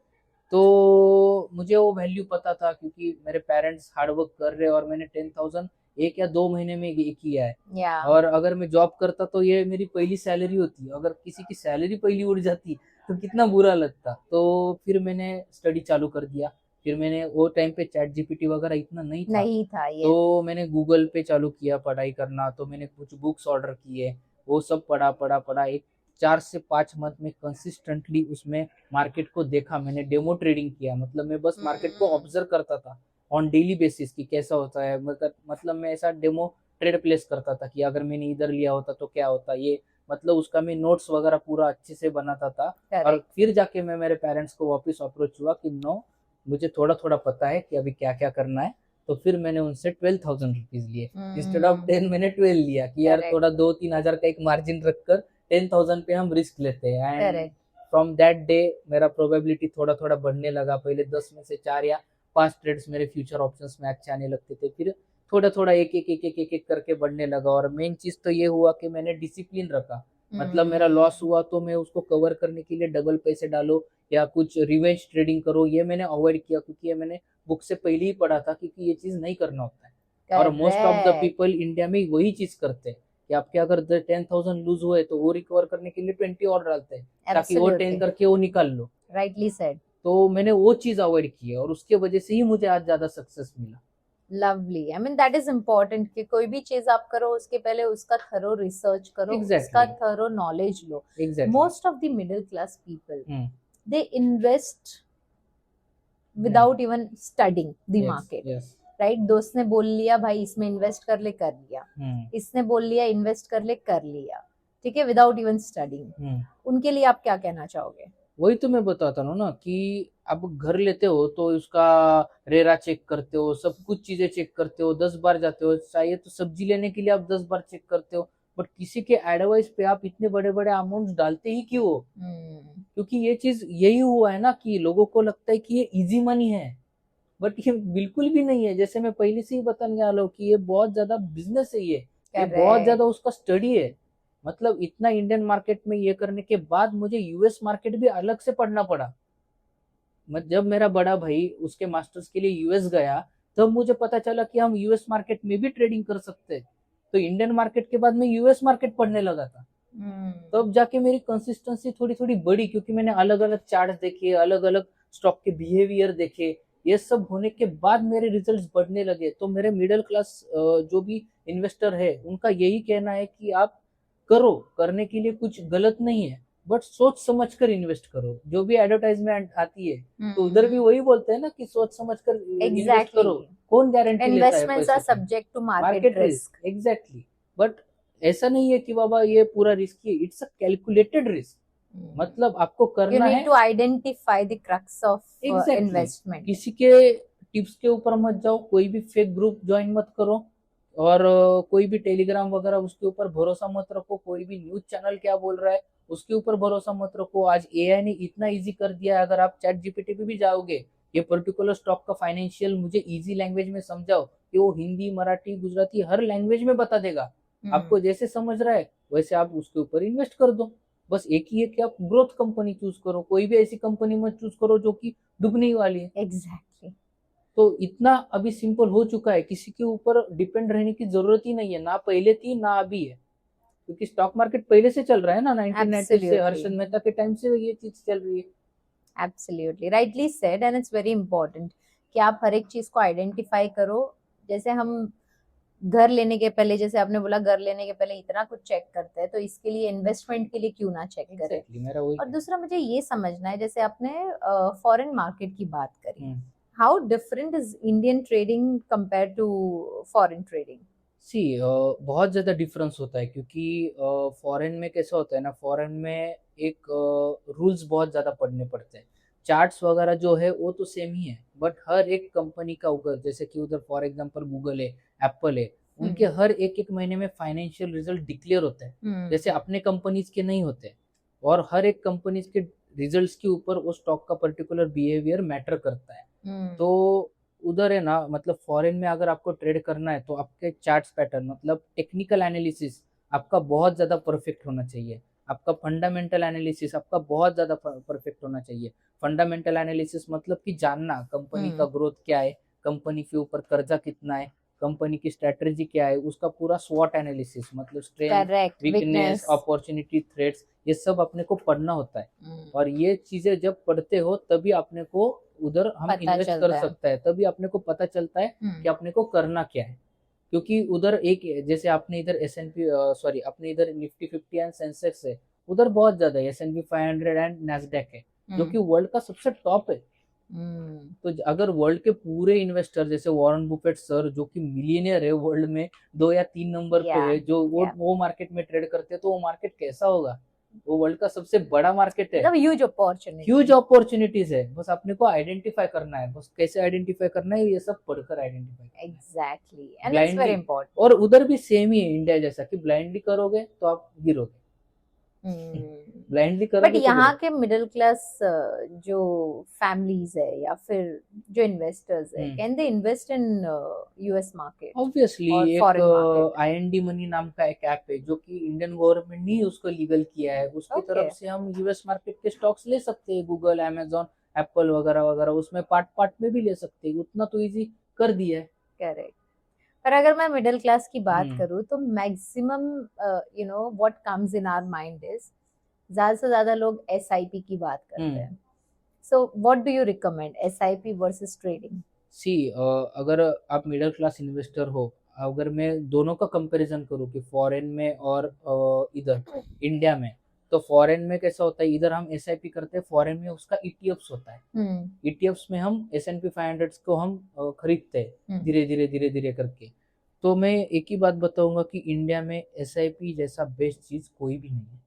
तो मुझे वो वैल्यू पता था, क्योंकि मेरे पेरेंट्स हार्ड वर्क कर रहे हैं, और मैंने 10,000 1 या 2 महीने में ये किया है। या और अगर मैं जॉब करता तो ये मेरी पहली सैलरी होती, अगर किसी की सैलरी पहली उड़ जाती तो कितना बुरा लगता। तो फिर मैंने स्टडी चालू कर दिया। फिर मैंने वो टाइम पे चैट जीपीटी वगैरह इतना नहीं था, नहीं था ये। तो मैंने गूगल पे चालू किया पढ़ाई करना। तो मैंने कुछ बुक्स ऑर्डर किए, वो सब पढ़ा पढ़ा पढ़ा। एक 4 से 5 मंथ में कंसिस्टेंटली उसमें मार्केट को देखा, मैंने डेमो ट्रेडिंग किया। मतलब मैं बस मार्केट को ऑब्जर्व करता था ऑन डेली बेसिस की कैसा होता है। मतलब मैं ऐसा डेमो ट्रेड प्लेस करता था कि अगर मैंने इधर लिया होता तो क्या होता ये। मतलब उसका मैं नोट्स वगैरह पूरा अच्छे से बनाता था। और करेक्ट। फिर जाके मैं मेरे पेरेंट्स को वापस अप्रोच हुआ कि नो, मुझे थोड़ा थोड़ा पता है कि अभी क्या क्या करना है। तो फिर मैंने उनसे 12,000 रुपीज लिए, इंस्टेड ऑफ 10 मैंने 12 लिया कि यार करेक्ट। थोड़ा 2-3 हजार का एक मार्जिन रखकर 10,000 पे हम रिस्क लेते हैं। And correct. From that day मेरा प्रोबेबिलिटी थोड़ा थोड़ा बढ़ने लगा। पहले 10 में से 4 या 5 ट्रेड्स मेरे फ्यूचर ऑप्शंस में अच्छे आने लगते थे, फिर थोड़ा थोड़ा एक एक करके बढ़ने लगा। और मेन चीज तो ये हुआ कि मैंने डिसिप्लिन रखा। मतलब मेरा लॉस हुआ तो मैं उसको कवर करने के लिए डबल पैसे डालो या कुछ रिवेंज ट्रेडिंग करो, ये मैंने अवॉइड किया। क्योंकि ये मैंने बुक से पहले ही पढ़ा था, क्योंकि ये चीज नहीं करना होता है। और most of the correct. People India में वही चीज करते हैं कि आपके अगर 10,000 लूज हुए तो वो रिकवर करने के लिए 20 और डालते हैं, ताकि वो 10 एब्सोल्युटली करके वो निकाल लो। Rightly said. तो मैंने वो चीज अवॉइड की है, और उसके वजह से ही मुझे आज ज्यादा सक्सेस मिला। Lovely. I mean that is important कि कोई भी चीज आप करो उसके पहले उसका थरो रिसर्च करो, उसका Exactly. Thorough knowledge low. Exactly. Most of the middle class people they invest without even studying the market, yes. Right? दोस्त ने बोल लिया भाई इसमें इन्वेस्ट कर ले, कर लिया। इसने बोल लिया इन्वेस्ट कर ले, कर लिया। ठीक है, विदाउट इवन स्टडिंग। उनके लिए आप क्या कहना चाहोगे? वही तो मैं बताता हूँ ना कि आप घर लेते हो तो उसका रेरा चेक करते हो, सब कुछ चीजें चेक करते हो, 10 बार जाते हो। चाहिए तो सब्जी लेने के लिए आप 10 बार चेक करते हो। बट किसी के एडवाइस पे आप इतने बड़े बड़े अमाउंट डालते ही क्यों हो? क्योंकि ये चीज यही हुआ है ना कि लोगों को लगता है कि ये इजी मनी है, बट ये बिल्कुल भी नहीं है। जैसे मैं पहले से ही बताने वाला हूँ कि ये बहुत ज्यादा बिजनेस है, ये बहुत ज्यादा उसका स्टडी है। मतलब इतना इंडियन मार्केट में ये करने के बाद मुझे यूएस मार्केट भी अलग से पढ़ना पड़ा। जब मेरा बड़ा भाई उसके मास्टर्स के लिए यूएस गया, तब मुझे पता चला कि हम यूएस मार्केट में भी ट्रेडिंग कर सकते हैं। तो इंडियन मार्केट के बाद मैं यूएस मार्केट पढ़ने लगा था। तब जाके मेरी कंसिस्टेंसी थोड़ी थोड़ी बढ़ी, क्योंकि मैंने अलग अलग चार्ट देखे, अलग अलग स्टॉक के बिहेवियर देखे। ये सब होने के बाद मेरे रिजल्ट्स बढ़ने लगे। तो मेरे मिडिल क्लास जो भी इन्वेस्टर है उनका यही कहना है कि आप करो, करने के लिए कुछ गलत नहीं है, बट सोच समझ कर इन्वेस्ट करो। जो भी एडवर्टाइजमेंट आती है तो उधर भी वही बोलते हैं ना कि सोच समझ कर इन्वेस्ट करो। कौन गारंटी लेता है investments are subject to market risk. Exactly. But ऐसा नहीं है कि बाबा ये पूरा रिस्क है, इट्स अ कैलकुलेटेड रिस्क। मतलब आपको करना है, you need to identify the crux of investment. किसी के टिप्स के ऊपर मत जाओ, कोई भी फेक ग्रुप ज्वाइन मत करो, और कोई भी टेलीग्राम वगैरह उसके ऊपर भरोसा मत रखो। कोई भी न्यूज चैनल क्या बोल रहा है उसके ऊपर भरोसा मत रखो। आज एआई ने इतना इजी कर दिया है, अगर आप चैट जीपीटी पे भी जाओगे, ये पर्टिकुलर स्टॉक का फाइनेंशियल मुझे इजी लैंग्वेज में समझाओ, कि वो हिंदी मराठी गुजराती हर लैंग्वेज में बता देगा। आपको जैसे समझ रहा है वैसे आप उसके ऊपर इन्वेस्ट कर दो। बस एक ही है कि आप ग्रोथ कंपनी चूज करो, कोई भी ऐसी कंपनी मत चूज करो जो कि डूबने वाली है। एग्जैक्टली। तो इतना अभी सिंपल हो चुका है, किसी के ऊपर डिपेंड रहने की जरूरत ही नहीं है, ना पहले थी ना अभी है, क्योंकि स्टॉक मार्केट पहले से चल रहा है ना, 1990 से Absolutely. हर्षद मेहता के टाइम से ये चीज चल रही है। Absolutely rightly said and it's very important कि आप हर एक चीज को आइडेंटिफाई करो। जैसे हम घर लेने के पहले, जैसे आपने बोला घर लेने के पहले इतना कुछ चेक करते हैं, तो इसके लिए इन्वेस्टमेंट के लिए क्यों ना चेक करें। Exactly, मेरा वही और है। दूसरा मुझे ये समझना है, जैसे आपने फॉरेन मार्केट की बात करी, hmm. How different is Indian trading compare to foreign trading. See बहुत ज़्यादा डिफरेंस होता है, क्योंकि फॉरेन में कैसा होता है ना, फॉरेन में एक रूल्स बहुत ज़्यादा पढ़ने पड़ते हैं। चार्ट्स वगैरह जो है वो तो सेम ही है, बट हर एक कंपनी का उधर, जैसे कि उधर फॉर एग्जांपल गूगल है, एप्पल है, उनके हर एक एक महीने में फाइनेंशियल रिजल्ट डिक्लेयर होते हैं, जैसे अपने कंपनीज के नहीं होते। और हर एक कंपनीज के रिजल्ट्स के ऊपर वो स्टॉक का पर्टिकुलर बिहेवियर मैटर करता है। तो उधर है ना, मतलब फॉरेन में अगर आपको ट्रेड करना है तो आपके चार्ट्स पैटर्न, मतलब टेक्निकल एनालिसिस आपका बहुत ज़्यादा परफेक्ट होना चाहिए, आपका फंडामेंटल एनालिसिस आपका बहुत ज़्यादा परफेक्ट होना चाहिए। फंडामेंटल एनालिसिस मतलब कि जानना कंपनी का ग्रोथ क्या है, कंपनी के ऊपर कर्जा कितना है, कंपनी की स्ट्रेटजी क्या है, उसका पूरा स्वॉट एनालिसिस, मतलब strength, correct, weakness, opportunity, threats, ये सब अपने को पढ़ना होता है। और ये चीजें जब पढ़ते हो तभी अपने को उधर हम पता इन्वेस्ट चलता कर है। सकता है, तभी अपने को पता चलता है कि अपने को करना क्या है। क्योंकि उधर एक, जैसे आपने इधर S&P सॉरी अपने इधर निफ्टी 50 एंड सेंसेक्स है, उधर बहुत ज्यादा है, S&P 500 एंड नैस्डैक है, जो कि वर्ल्ड का सबसे टॉप है। तो अगर वर्ल्ड के पूरे इन्वेस्टर, जैसे वॉरेन बुफेट सर जो कि मिलियनियर है, वर्ल्ड में 2 या 3 नंबर पे है, जो वो मार्केट में ट्रेड करते हैं, तो वो मार्केट कैसा होगा, वो वर्ल्ड का सबसे बड़ा मार्केट है, ह्यूज अपॉर्चुनिटीज है। बस अपने को आइडेंटिफाई करना है, बस कैसे आइडेंटिफाई करना है, ये सब पढ़कर identify exactly, and it's very blindly. Important. और उधर भी सेम ही है इंडिया जैसा, कि ब्लाइंडली करोगे तो आप गिरोगे, ब्लाइंडली बट करोगे तो यहाँ गिरोगे। के मिडिल क्लास जो फैमिलीज है या फिर जो इन्वेस्टर्स है, can they invest in US market obviously और एक फॉरेन मार्केट? IND मनी नाम का एक ऐप है, जो कि इंडियन गवर्नमेंट ने ही उसको लीगल किया है, उसकी Okay. तरफ से हम यूएस मार्केट के स्टॉक्स ले सकते हैं, गूगल, अमेजोन, एप्पल वगैरह वगैरह, उसमें पार्ट पार्ट में भी ले सकते हैं, उतना तो इजी कर दिया है। करेक्ट। पर अगर मैं मिडिल क्लास की बात करूँ तो maximum you know what comes in our mind is, ज्यादा से ज्यादा लोग SIP की बात करते हैं। So what do you recommend, SIP versus trading? See अगर आप मिडिल क्लास इन्वेस्टर हो, अगर मैं दोनों का कंपैरिजन करूँ कि फॉरेन में और इधर इंडिया में, तो फॉरेन में कैसा होता है, इधर हम SIP करते हैं, फॉरेन में उसका ETFs होता है। ETFs में हम S&P 500 को हम खरीदते हैं धीरे धीरे धीरे धीरे करके। तो मैं एक ही बात बताऊंगा कि इंडिया में SIP जैसा बेस्ट चीज कोई भी नहीं है।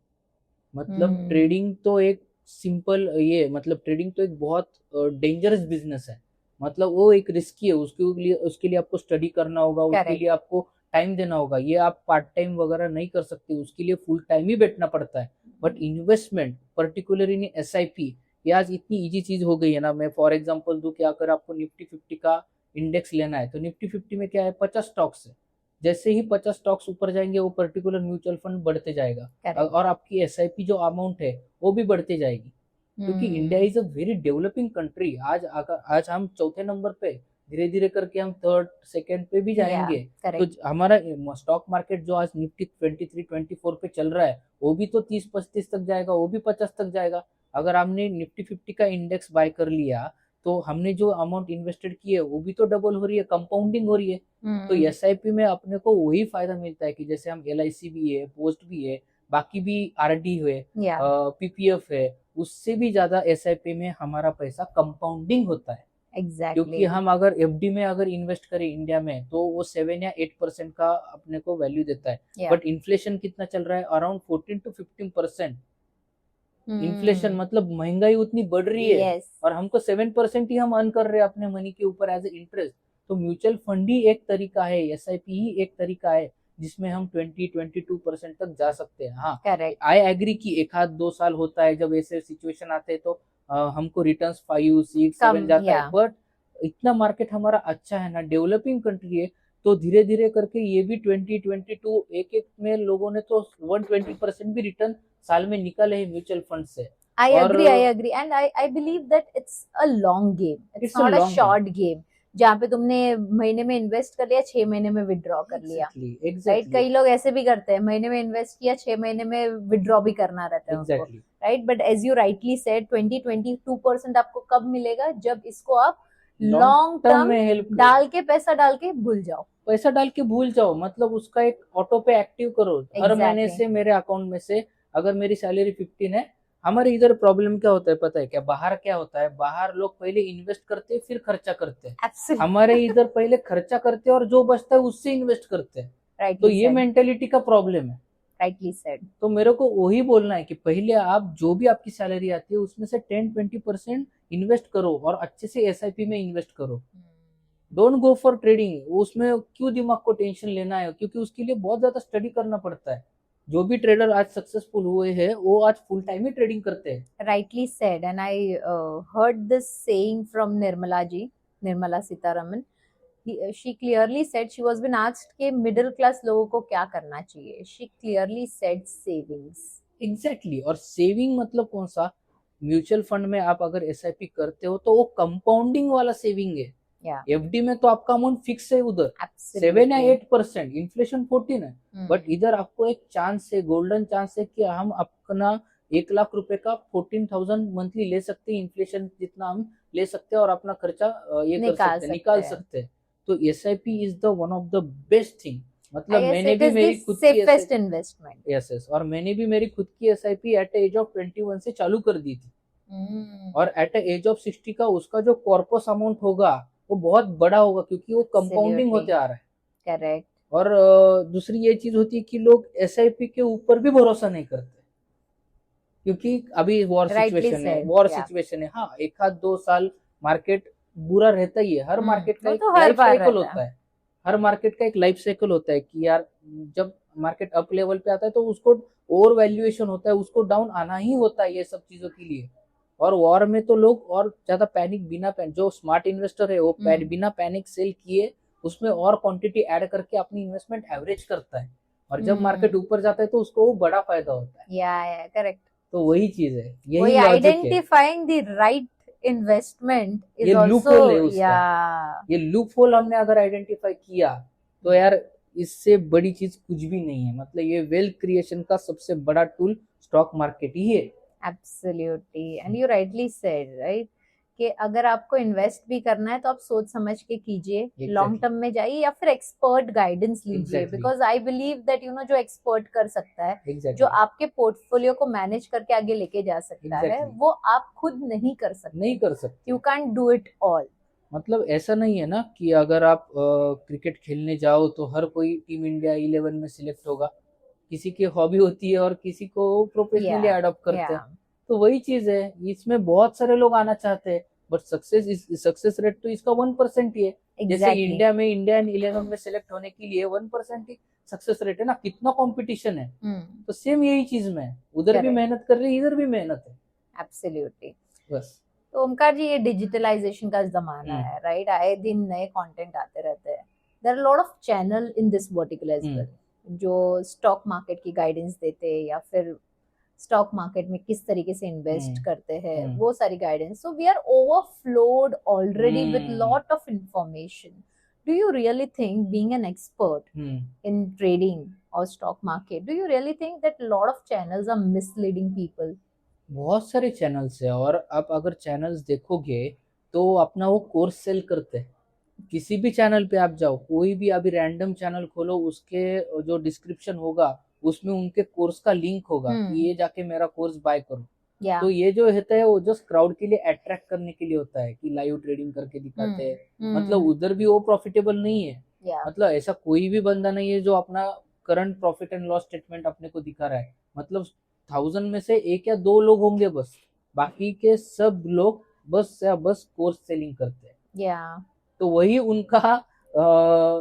मतलब ट्रेडिंग तो एक सिंपल ये, मतलब ट्रेडिंग तो एक बहुत डेंजरस बिजनेस है, मतलब वो एक रिस्की है, उसके लिए आपको स्टडी करना होगा, उसके लिए आपको टाइम देना होगा, ये आप पार्ट टाइम वगैरह नहीं कर सकते, उसके लिए फुल टाइम ही बैठना पड़ता है। But investment particularly in SIP, ये आज इतनी इजी चीज हो गई है ना। मैं फॉर एग्जांपल दूं कि अगर आपको निफ्टी 50 का इंडेक्स लेना है, तो निफ्टी 50 में क्या है, 50 स्टॉक्स है, जैसे ही 50 स्टॉक्स ऊपर जाएंगे वो पर्टिकुलर म्यूचुअल फंड बढ़ते जाएगा, और आपकी SIP जो अमाउंट है वो भी बढ़ती जाएगी, क्योंकि India is a very developing country. आज हम चौथे नंबर पे, धीरे धीरे करके हम थर्ड सेकंड पे भी जाएंगे। तो हमारा स्टॉक मार्केट जो आज निफ्टी 23-24 पे चल रहा है, वो भी तो 30-35 तक जाएगा, वो भी 50 तक जाएगा। अगर हमने निफ्टी 50 का इंडेक्स बाय कर लिया, तो हमने जो अमाउंट इन्वेस्टेड की है वो भी तो डबल हो रही है, कंपाउंडिंग हो रही है। तो SIP में अपने को वही फायदा मिलता है कि जैसे हम LIC भी है, पोस्ट भी है, बाकी भी RD है, PPF है, उससे भी ज्यादा SIP में हमारा पैसा कंपाउंडिंग होता है। क्योंकि हम अगर FD में अगर इन्वेस्ट करें इंडिया में, तो वो 7 या 8% का अपने को वैल्यू देता है, बट इन्फ्लेशन कितना चल रहा है, अराउंड 14 to 15%। इन्फ्लेशन मतलब महंगाई उतनी बढ़ रही है, और हमको 7% ही हम अर्न कर रहे हैं अपने मनी के ऊपर एज ए इंटरेस्ट। तो म्यूचुअल फंड ही एक तरीका है, SIP ही एक तरीका है, जिसमें हम 20-22% तक जा सकते हैं। हाँ, आई एग्री कि 1-2 साल होता है जब ऐसे सिचुएशन आते हैं, तो हमको रिटर्न्स 5-6-7 जाता है, बट इतना मार्केट हमारा अच्छा है ना, डेवलपिंग कंट्री है, तो धीरे धीरे करके ये भी 20-22 एक में लोगों ने तो 120% भी रिटर्न साल में निकाले हैं म्यूचुअल फंड से। I agree, and I believe that it's a long game. It's not a short game. जहाँ पे तुमने महीने में इन्वेस्ट कर लिया, 6 महीने में विड्रॉ कर लिया, राइट। कई लोग ऐसे भी करते हैं, महीने में इन्वेस्ट किया, 6 महीने में विड्रॉ भी करना रहता है उनको, right. But as you rightly said 22% आपको कब मिलेगा, जब इसको आप लॉन्ग टर्म में हेल्प डाल के, पैसा डाल के भूल जाओ, मतलब उसका एक ऑटो पे एक्टिव करो। हर महीने से मेरे अकाउंट में से अगर मेरी सैलरी 15 है, हमारे इधर प्रॉब्लम क्या होता है पता है क्या, बाहर क्या होता है, बाहर लोग पहले इन्वेस्ट करते हैं फिर खर्चा करते हैं। हमारे इधर पहले खर्चा करते हैं और जो बचता है उससे इन्वेस्ट करते हैं। तो ये मेंटेलिटी का प्रॉब्लम है। Rightly said. तो मेरे को वही बोलना है कि पहले आप जो भी आपकी सैलरी आती है उसमें से 10-20% इन्वेस्ट करो और अच्छे से एसआईपी में इन्वेस्ट करो। Don't go for trading. उसमें क्यों दिमाग को टेंशन लेना है, क्योंकि उसके लिए बहुत ज्यादा स्टडी करना पड़ता है। जो भी ट्रेडर आज सक्सेसफुल हुए हैं वो आज फुल टाइम ही ट्रेडिंग करते हैं। Rightly said. And I heard this saying from Nirmala Sitharaman. She clearly said, she was been asked कि मिडिल क्लास लोगों को क्या करना चाहिए, she clearly said savings। Exactly. और सेविंग मतलब कौन सा, म्यूचुअल फंड में आप अगर एसआईपी करते हो तो वो कंपाउंडिंग वाला सेविंग है। एफडी में तो आपका अमाउंट फिक्स है, उधर 7 या 8%, इन्फ्लेशन 14 है। बट इधर आपको एक चांस है, गोल्डन चांस है कि हम अपना 1 लाख रुपए का 14,000 मंथली ले सकते हैं, इन्फ्लेशन जितना हम ले सकते हैं और अपना खर्चा ये निकाल सकते हैं। तो SIP is the one of the best thing. मतलब मैंने भी मेरी खुद की सेफेस्ट इन्वेस्टमेंट। यस, और मैंने भी मेरी खुद की एसआईपी एट एज ऑफ 21 से चालू कर दी थी। और एट एज ऑफ 60 का उसका जो कॉर्पस अमाउंट होगा वो बहुत बड़ा होगा, क्योंकि वो कंपाउंडिंग होते आ रहा है। करेक्ट। और दूसरी ये चीज होती है कि लोग एसआईपी के ऊपर भी भरोसा नहीं करते, क्योंकि अभी वॉर सिचुएशन है। हाँ, 1-2 साल मार्केट बुरा रहता ही है। हर मार्केट का एक लाइफ साइकिल होता है। हर मार्केट का एक लाइफ साइकिल होता है कि यार जब मार्केट अप लेवल पे आता है तो उसको ओवर वैल्यूएशन होता है, उसको डाउन आना ही होता है ये सब चीजों के लिए। और वॉर में तो लोग और ज्यादा पैनिक जो स्मार्ट इन्वेस्टर है वो बिना पैनिक सेल किए उसमें और क्वांटिटी ऐड करके अपनी इन्वेस्टमेंट एवरेज करता है। और जब मार्केट ऊपर जाता है तो उसको वो बड़ा फायदा होता है। या करेक्ट। तो वही चीज है, यही आइडेंटिफाइंग द राइट इन्वेस्टमेंट ये लूपहोल है उसका। ये लूपहोल हमने अगर आइडेंटिफाई किया तो यार इससे बड़ी चीज कुछ भी नहीं है। मतलब ये वेल्थ क्रिएशन का सबसे बड़ा टूल स्टॉक मार्केट ही है। Absolutely. And you rightly said, right, कि अगर आपको इन्वेस्ट भी करना है तो आप सोच समझ के कीजिए, लॉन्ग टर्म में जाइए या फिर एक्सपर्ट गाइडेंस लीजिए। बिकॉज आई बिलीव दैट जो एक्सपर्ट कर सकता है, जो आपके पोर्टफोलियो को मैनेज करके आगे लेके जा सकता है, वो आप खुद नहीं कर सकते। You can do it all. मतलब ऐसा नहीं है ना कि अगर आप क्रिकेट खेलने जाओ तो हर कोई टीम इंडिया 11 में सिलेक्ट होगा। किसी की हॉबी होती है और किसी को प्रोफेशनली अडॉप्ट करते हैं। तो वही चीज है, इसमें बहुत सारे लोग आना चाहते हैं बट सक्सेस रेट तो इसका 1% ही है। जैसे इंडिया में इंडियन 11 में सिलेक्ट होने के लिए 1% ही सक्सेस रेट है ना, कितना कंपटीशन है। तो सेम यही चीज में उधर भी मेहनत कर रही है, इधर भी मेहनत है। एब्सोल्युटली। बस। तो ओमकार जी, ये डिजिटलाइजेशन का जमाना है, राइट। आए दिन नए कंटेंट आते रहते हैं। There are lot of channel in this vertical as well, जो स्टॉक मार्केट की गाइडेंस देते हैं या फिर स्टॉक मार्केट में किस तरीके से इन्वेस्ट करते हैं, वो सारी guidance. So we are overloaded already with lot of information. Do you really think, being an expert in trading और stock market, do you really think that lot of channels are misleading people? बहुत सारे channels है और आप अगर channels देखोगे तो अपना वो कोर्स सेल करते हैं। किसी भी चैनल पे आप जाओ, कोई भी अभी रैंडम चैनल खोलो, उसके जो डिस्क्रिप्शन होगा उसमें उनके कोर्स का लिंक होगा कि ये जाके मेरा कोर्स बाय करो। तो ये जो होता है वो जस्ट क्राउड के लिए अट्रैक्ट करने के लिए होता है कि लाइव ट्रेडिंग करके दिखाते हैं। मतलब उधर भी वो प्रॉफिटेबल नहीं है। मतलब ऐसा कोई भी बंदा नहीं है जो अपना current profit and loss statement अपने को दिखा रहा है। मतलब 1000 में से 1 या 2 लोग होंगे बस, बाकी के सब लोग बस कोर्स सेलिंग करते हैं। तो वही उनका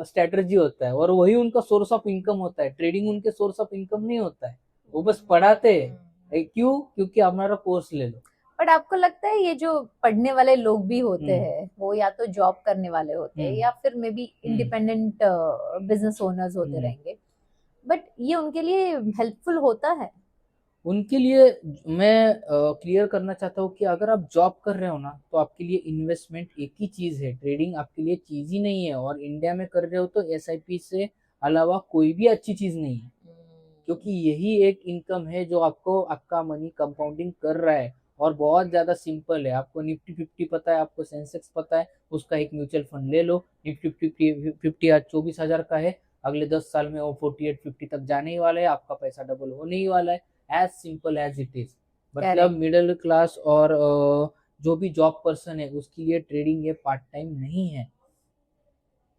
स्ट्रेटजी होता है और वही उनका सोर्स ऑफ इनकम होता है। ट्रेडिंग उनके सोर्स ऑफ इनकम नहीं होता है। वो बस पढ़ाते हैं। क्यों? क्योंकि हमारा कोर्स ले लो। बट आपको लगता है ये जो पढ़ने वाले लोग भी होते हैं, वो या तो जॉब करने वाले होते हैं या फिर may be independent business owners होते रहेंगे, बट ये उनके लिए हेल्पफुल होता है? उनके लिए मैं क्लियर करना चाहता हूँ कि अगर आप जॉब कर रहे हो ना, तो आपके लिए इन्वेस्टमेंट एक ही चीज है, ट्रेडिंग आपके लिए चीज ही नहीं है। और इंडिया में कर रहे हो तो एसआईपी से अलावा कोई भी अच्छी चीज नहीं है, क्योंकि यही एक इनकम है जो आपको आपका मनी कंपाउंडिंग कर रहा है। और बहुत ज्यादा सिंपल है, आपको निफ्टी 50 पता है, आपको सेंसेक्स पता है, उसका एक म्यूचुअल फंड ले लो। निफ्टी 50 आज 24,000 का है, अगले 10 साल में वो 48-50 तक जाने ही वाला है, आपका पैसा डबल होने ही वाला है। As simple as it is. मतलब करेक्ट। मिडिल क्लास और जो भी जॉब पर्सन है उसके लिए ट्रेडिंग ये पार्ट टाइम नहीं है।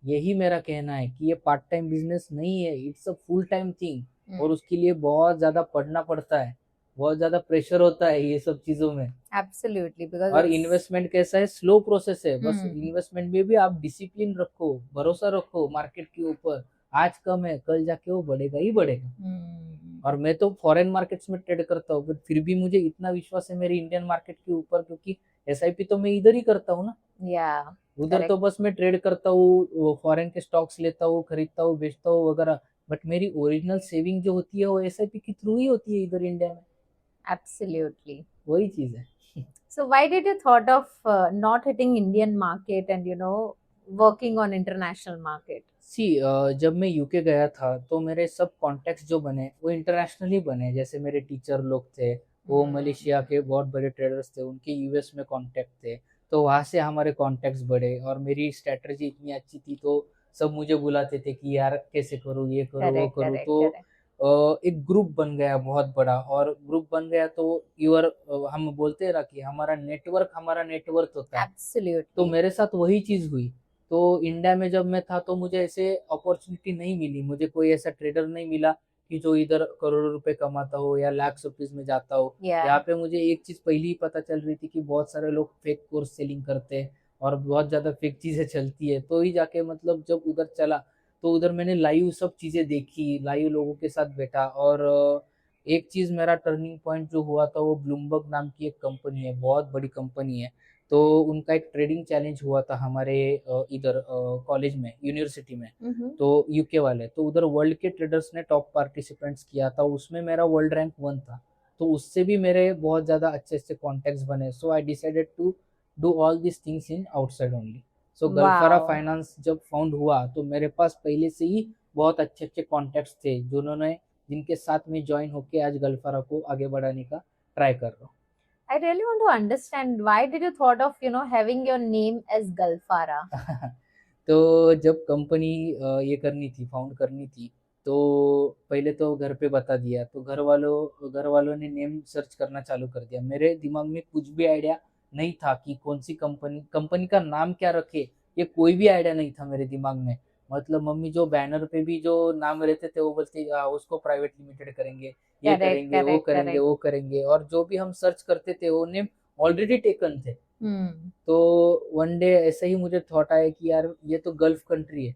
यही मेरा कहना है कि ये पार्ट टाइम बिजनेस नहीं है, it's a full time thing. और उसके लिए बहुत ज्यादा पढ़ना पड़ता है, बहुत ज्यादा प्रेशर होता है ये सब चीजों में। एब्सोल्युटली, बिकॉज और इट्स इन्वेस्टमेंट कैसा है, स्लो प्रोसेस है। बस इन्वेस्टमेंट में भी आप डिसिप्लिन रखो, भरोसा रखो मार्केट के ऊपर। आज कम है, कल जाके वो बढ़ेगा ही बढ़ेगा। और मैं तो फॉरेन मार्केट्स में ट्रेड करता हूँ, बट फिर भी मुझे इतना विश्वास है मेरे इंडियन मार्केट के ऊपर, क्योंकि एसआईपी तो मैं इधर ही करता हूँ ना। या उधर तो करेक्ट। बस मैं ट्रेड करता हूँ, फॉरेन के स्टॉक्स लेता हूँ, खरीदता हूँ, बेचता हूँ वगैरह। बट मेरी ओरिजिनल सेविंग जो होती है वो एसआईपी के थ्रू ही होती है इधर इंडिया में। एब्सोल्युटली। वही चीज है। So why did you thought of not hitting Indian market and working on international market? सी जब मैं यूके गया था तो मेरे सब कॉन्टेक्ट्स जो बने वो इंटरनेशनली बने। जैसे मेरे टीचर लोग थे, वो मलेशिया के बहुत बड़े ट्रेडर्स थे, उनके यूएस में कॉन्टेक्ट थे। तो वहाँ से हमारे कॉन्टेक्ट्स बढ़े और मेरी स्ट्रेटजी इतनी अच्छी थी, तो सब मुझे बुलाते थे कि यार कैसे करूँ, ये करूँ, वो करेक्ट, करूँ। करेक्ट, तो करेक्ट। एक ग्रुप बन गया बहुत बड़ा। और ग्रुप बन गया तो यूर हम बोलते हैं ना कि हमारा नेटवर्क होता है। तो एब्सोल्युटली। मेरे साथ वही चीज हुई। तो इंडिया में जब मैं था तो मुझे ऐसे अपॉर्चुनिटी नहीं मिली, मुझे कोई ऐसा ट्रेडर नहीं मिला कि जो इधर करोड़ों रुपए कमाता हो या लाख रुपीज में जाता हो। या यहाँ पे मुझे एक चीज पहले ही पता चल रही थी कि बहुत सारे लोग फेक कोर्स सेलिंग करते हैं और बहुत ज्यादा फेक चीजें चलती है। तो ही जाके मतलब जब उधर चला तो उधर मैंने लाइव सब चीजें देखी, लाइव लोगों के साथ बैठा। और एक चीज मेरा टर्निंग पॉइंट जो हुआ था वो ब्लूमबर्ग नाम की एक कंपनी है, बहुत बड़ी कंपनी है। तो उनका एक ट्रेडिंग चैलेंज हुआ था हमारे इधर कॉलेज में, यूनिवर्सिटी में। तो यूके वाले तो उधर वर्ल्ड के ट्रेडर्स ने टॉप पार्टिसिपेंट्स किया था, उसमें मेरा वर्ल्ड रैंक 1 था। तो उससे भी मेरे बहुत ज्यादा अच्छे अच्छे कॉन्टेक्ट्स बने। So I decided to do all this things in outside only. So गल्फारा वाओ। फाइनेंस जब फाउंड हुआ तो मेरे पास पहले से ही बहुत अच्छे अच्छे कॉन्टेक्ट्स थे, जिन्होंने जिनके साथ में ज्वाइन होके आज गल्फारा को आगे बढ़ाने का ट्राई कर रहा I really want to understand why did you thought of having your name as Galfara? हूँ। तो जब कंपनी ये करनी थी, फाउंड करनी थी, तो पहले तो घर पे बता दिया। तो घर वालों ने नेम सर्च करना चालू कर दिया। मेरे दिमाग में कुछ भी आइडिया नहीं था कि कौन सी कंपनी कंपनी का नाम क्या रखे, ये कोई भी आइडिया नहीं था मेरे दिमाग में। मतलब मम्मी जो बैनर पे भी जो नाम रहते थे वो बोलते उसको प्राइवेट लिमिटेड करेंगे, ये Correct, करेंगे, वो correct, करेंगे, correct. वो करेंगे। और जो भी हम सर्च करते थे वो नेम ऑलरेडी टेकन थे। Hmm. तो वन डे ऐसे ही मुझे थॉट आया कि यार ये तो गल्फ कंट्री है,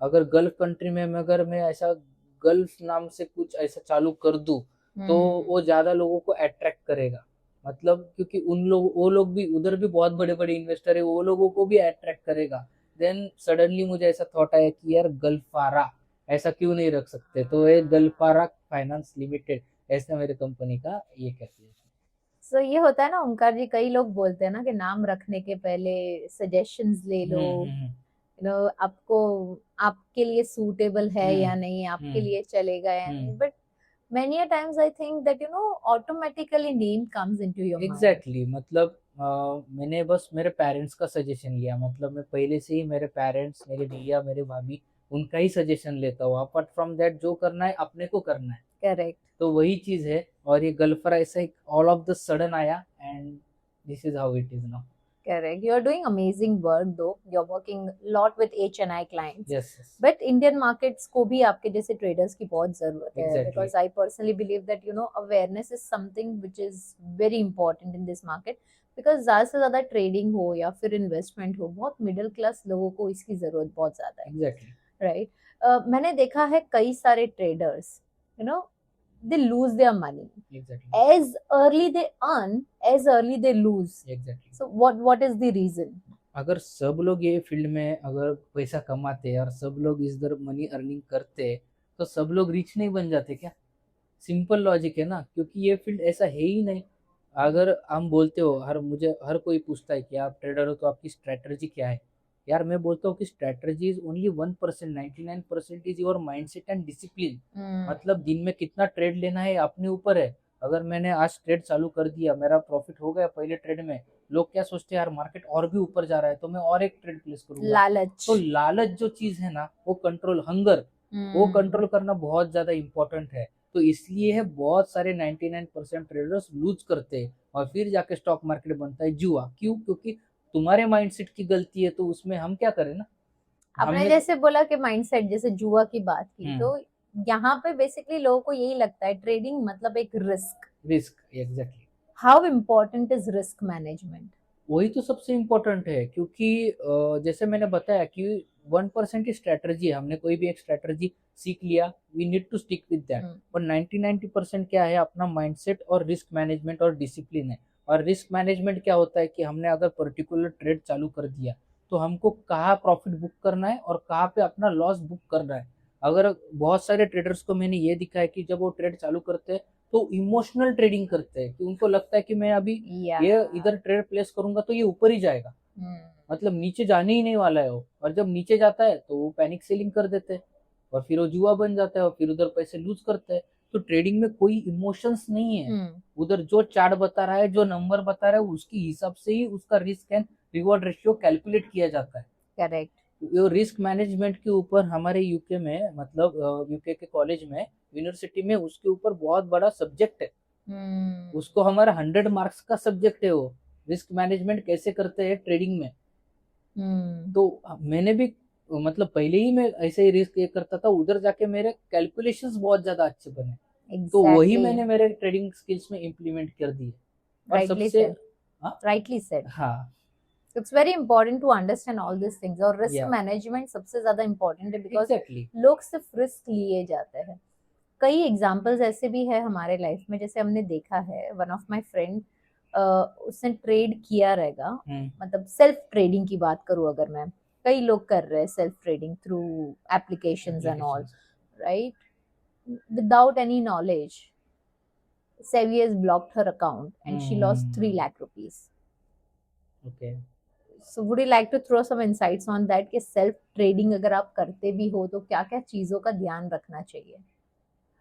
अगर गल्फ कंट्री में अगर मैं ऐसा गल्फ नाम से कुछ ऐसा चालू कर दूं तो वो ज्यादा लोगों को अट्रैक्ट करेगा। मतलब क्योंकि उन लोग वो लोग भी उधर भी बहुत बड़े बड़े इन्वेस्टर है, वो लोगों को भी अट्रैक्ट करेगा। देन सडनली मुझे ऐसा थॉट आया कि यार गल्फारा ऐसा क्यों नहीं रख सकते। तो ये गल्फारा फाइनेंस लिमिटेड ऐसा मेरे कंपनी का ये कहती है। So ये होता है ना ओमकार जी, कई लोग बोलते हैं ना कि नाम रखने के पहले सजेशंस ले लो, हम्म। आपको आपके लिए सूटेबल है हम्म। या नहीं, आपके हम्म। लिए चलेगा या नहीं। Hmm. But many a times I think that automatically name comes into your mind. Exactly मतलब मैंने बस मेरे पेरेंट्स का सजेशन लिया। मतलब मैं पहले से ही मेरे पेरेंट्स, मेरे भैया, मेरे भाभी, उनका ही सजेशन लेता हूँ। अपार्ट फ्रॉम दैट जो करना है अपने को करना है। Correct. तो वही चीज है। और ये गल्फर ऐसा एक ऑल ऑफ द सडन आया and this is how it is now. Correct. You're doing amazing work though. You're working a lot with HNI clients. Yes yes. But Indian markets को भी आपके जैसे traders की बहुत जरूरत है, exactly. because I personally believe that awareness is something which is very important in this market. Because ज़्यादा से ज़्यादा ट्रेडिंग हो या फिर इन्वेस्टमेंट हो, बहुत मिडिल क्लास लोगों को इसकी जरूरत बहुत ज्यादा है, एग्जैक्टली। राइट? मैंने देखा है कई सारे traders, you know they lose their money exactly. as early they earn, as early they lose. Exactly. So what is the reason? अगर सब लोग ये फील्ड में अगर पैसा कमाते और सब लोग इधर मनी अर्निंग करते तो सब लोग रिच नहीं बन जाते क्या? सिंपल लॉजिक है ना, क्योंकि ये फील्ड ऐसा है ही नहीं। अगर हम बोलते हो, हर कोई पूछता है कि आप ट्रेडर हो तो आपकी स्ट्रेटजी क्या है। यार मैं बोलता हूँ कि strategy is only 1%, 99% is your mindset and discipline. मतलब दिन में कितना ट्रेड लेना है अपने ऊपर है। अगर मैंने आज ट्रेड चालू कर दिया, मेरा प्रॉफिट हो गया पहले ट्रेड में, लोग क्या सोचते हैं, यार मार्केट और भी ऊपर जा रहा है तो मैं और एक ट्रेड प्लेस करूंगा। लालच। तो लालच जो चीज है ना, वो कंट्रोल, हंगर, वो कंट्रोल करना बहुत ज्यादा इंपॉर्टेंट है। तो इसलिए है बहुत सारे 99% ट्रेडर्स लूज करते हैं और फिर जाके स्टॉक मार्केट बनता है जुआ। क्यों? क्योंकि तुम्हारे माइंडसेट की गलती है, तो उसमें हम क्या करें ना। आपने हमने जैसे बोला कि माइंडसेट, जैसे जुआ की बात की, हम्म तो यहाँ पे बेसिकली लोगों को यही लगता है ट्रेडिंग मतलब एक risk. Risk, exactly. How important is risk management? वही तो सबसे इम्पोर्टेंट है, क्योंकि जैसे मैंने बताया कि 1% की स्ट्रेटजी है, हमने कोई भी एक स्ट्रेटजी सीख लिया, we need to stick with that. और 90% क्या है, अपना माइंडसेट और रिस्क मैनेजमेंट और डिसिप्लिन है। और रिस्क मैनेजमेंट क्या होता है कि हमने अगर पर्टिकुलर ट्रेड चालू कर दिया, तो हमको कहाँ प्रॉफिट बुक करना है और कहाँ पे अपना लॉस बुक करना है। अगर बहुत सारे ट्रेडर्स को मैंने ये दिखा है कि जब वो ट्रेड चालू करते हैं तो इमोशनल ट्रेडिंग करते हैं, कि उनको लगता है कि मैं अभी ये इधर ट्रेड प्लेस करूंगा तो ये ऊपर ही जाएगा, मतलब नीचे जाने ही नहीं वाला है वो। और जब नीचे जाता है तो वो पैनिक सेलिंग कर देते हैं और फिर वो जुआ बन जाता है और फिर उधर पैसे लूज करते हैं। तो ट्रेडिंग में कोई इमोशंस नहीं है। उधर जो चार्ट बता रहा है, जो नंबर बता रहा है, उसके हिसाब से ही उसका risk and reward ratio calculate किया जाता है। करेक्ट। ये रिस्क मैनेजमेंट के ऊपर हमारे यूके में, मतलब यूके के कॉलेज में, यूनिवर्सिटी में, उसके ऊपर बहुत बड़ा सब्जेक्ट है। उसको हमारा 100 मार्क्स का सब्जेक्ट है वो, रिस्क मैनेजमेंट कैसे करते हैं ट्रेडिंग में। तो मैंने भी, मतलब पहले ही मैं ऐसे ही रिस्क ये करता था, उधर जाके मेरे कैलकुलेशंस बहुत ज्यादा अच्छे बने। तो वही मैंने मेरे ट्रेडिंग स्किल्स में इम्प्लीमेंट कर दी। और सबसे राइटली सेड। हाँ, it's very important to understand all this things. और रिस्क मैनेजमेंट सबसे ज्यादा इंपॉर्टेंट है, बिकॉज लोग सिर्फ रिस्क लिए जाते हैं। कई एग्जांपल्स ऐसे भी है हमारे लाइफ में, जैसे हमने देखा है, वन ऑफ माय फ्रेंड, उसने ट्रेड किया रहेगा, मतलब सेल्फ ट्रेडिंग की बात करूं अगर मैं, कई लोग कर रहे हैं self trading through applications and all, right, without any knowledge. SEBI has blocked her account and she lost 3 lakh rupees. Okay. So would you like to throw some insights on that कि self trading अगर आप करते भी हो तो क्या क्या चीजों का ध्यान रखना चाहिए?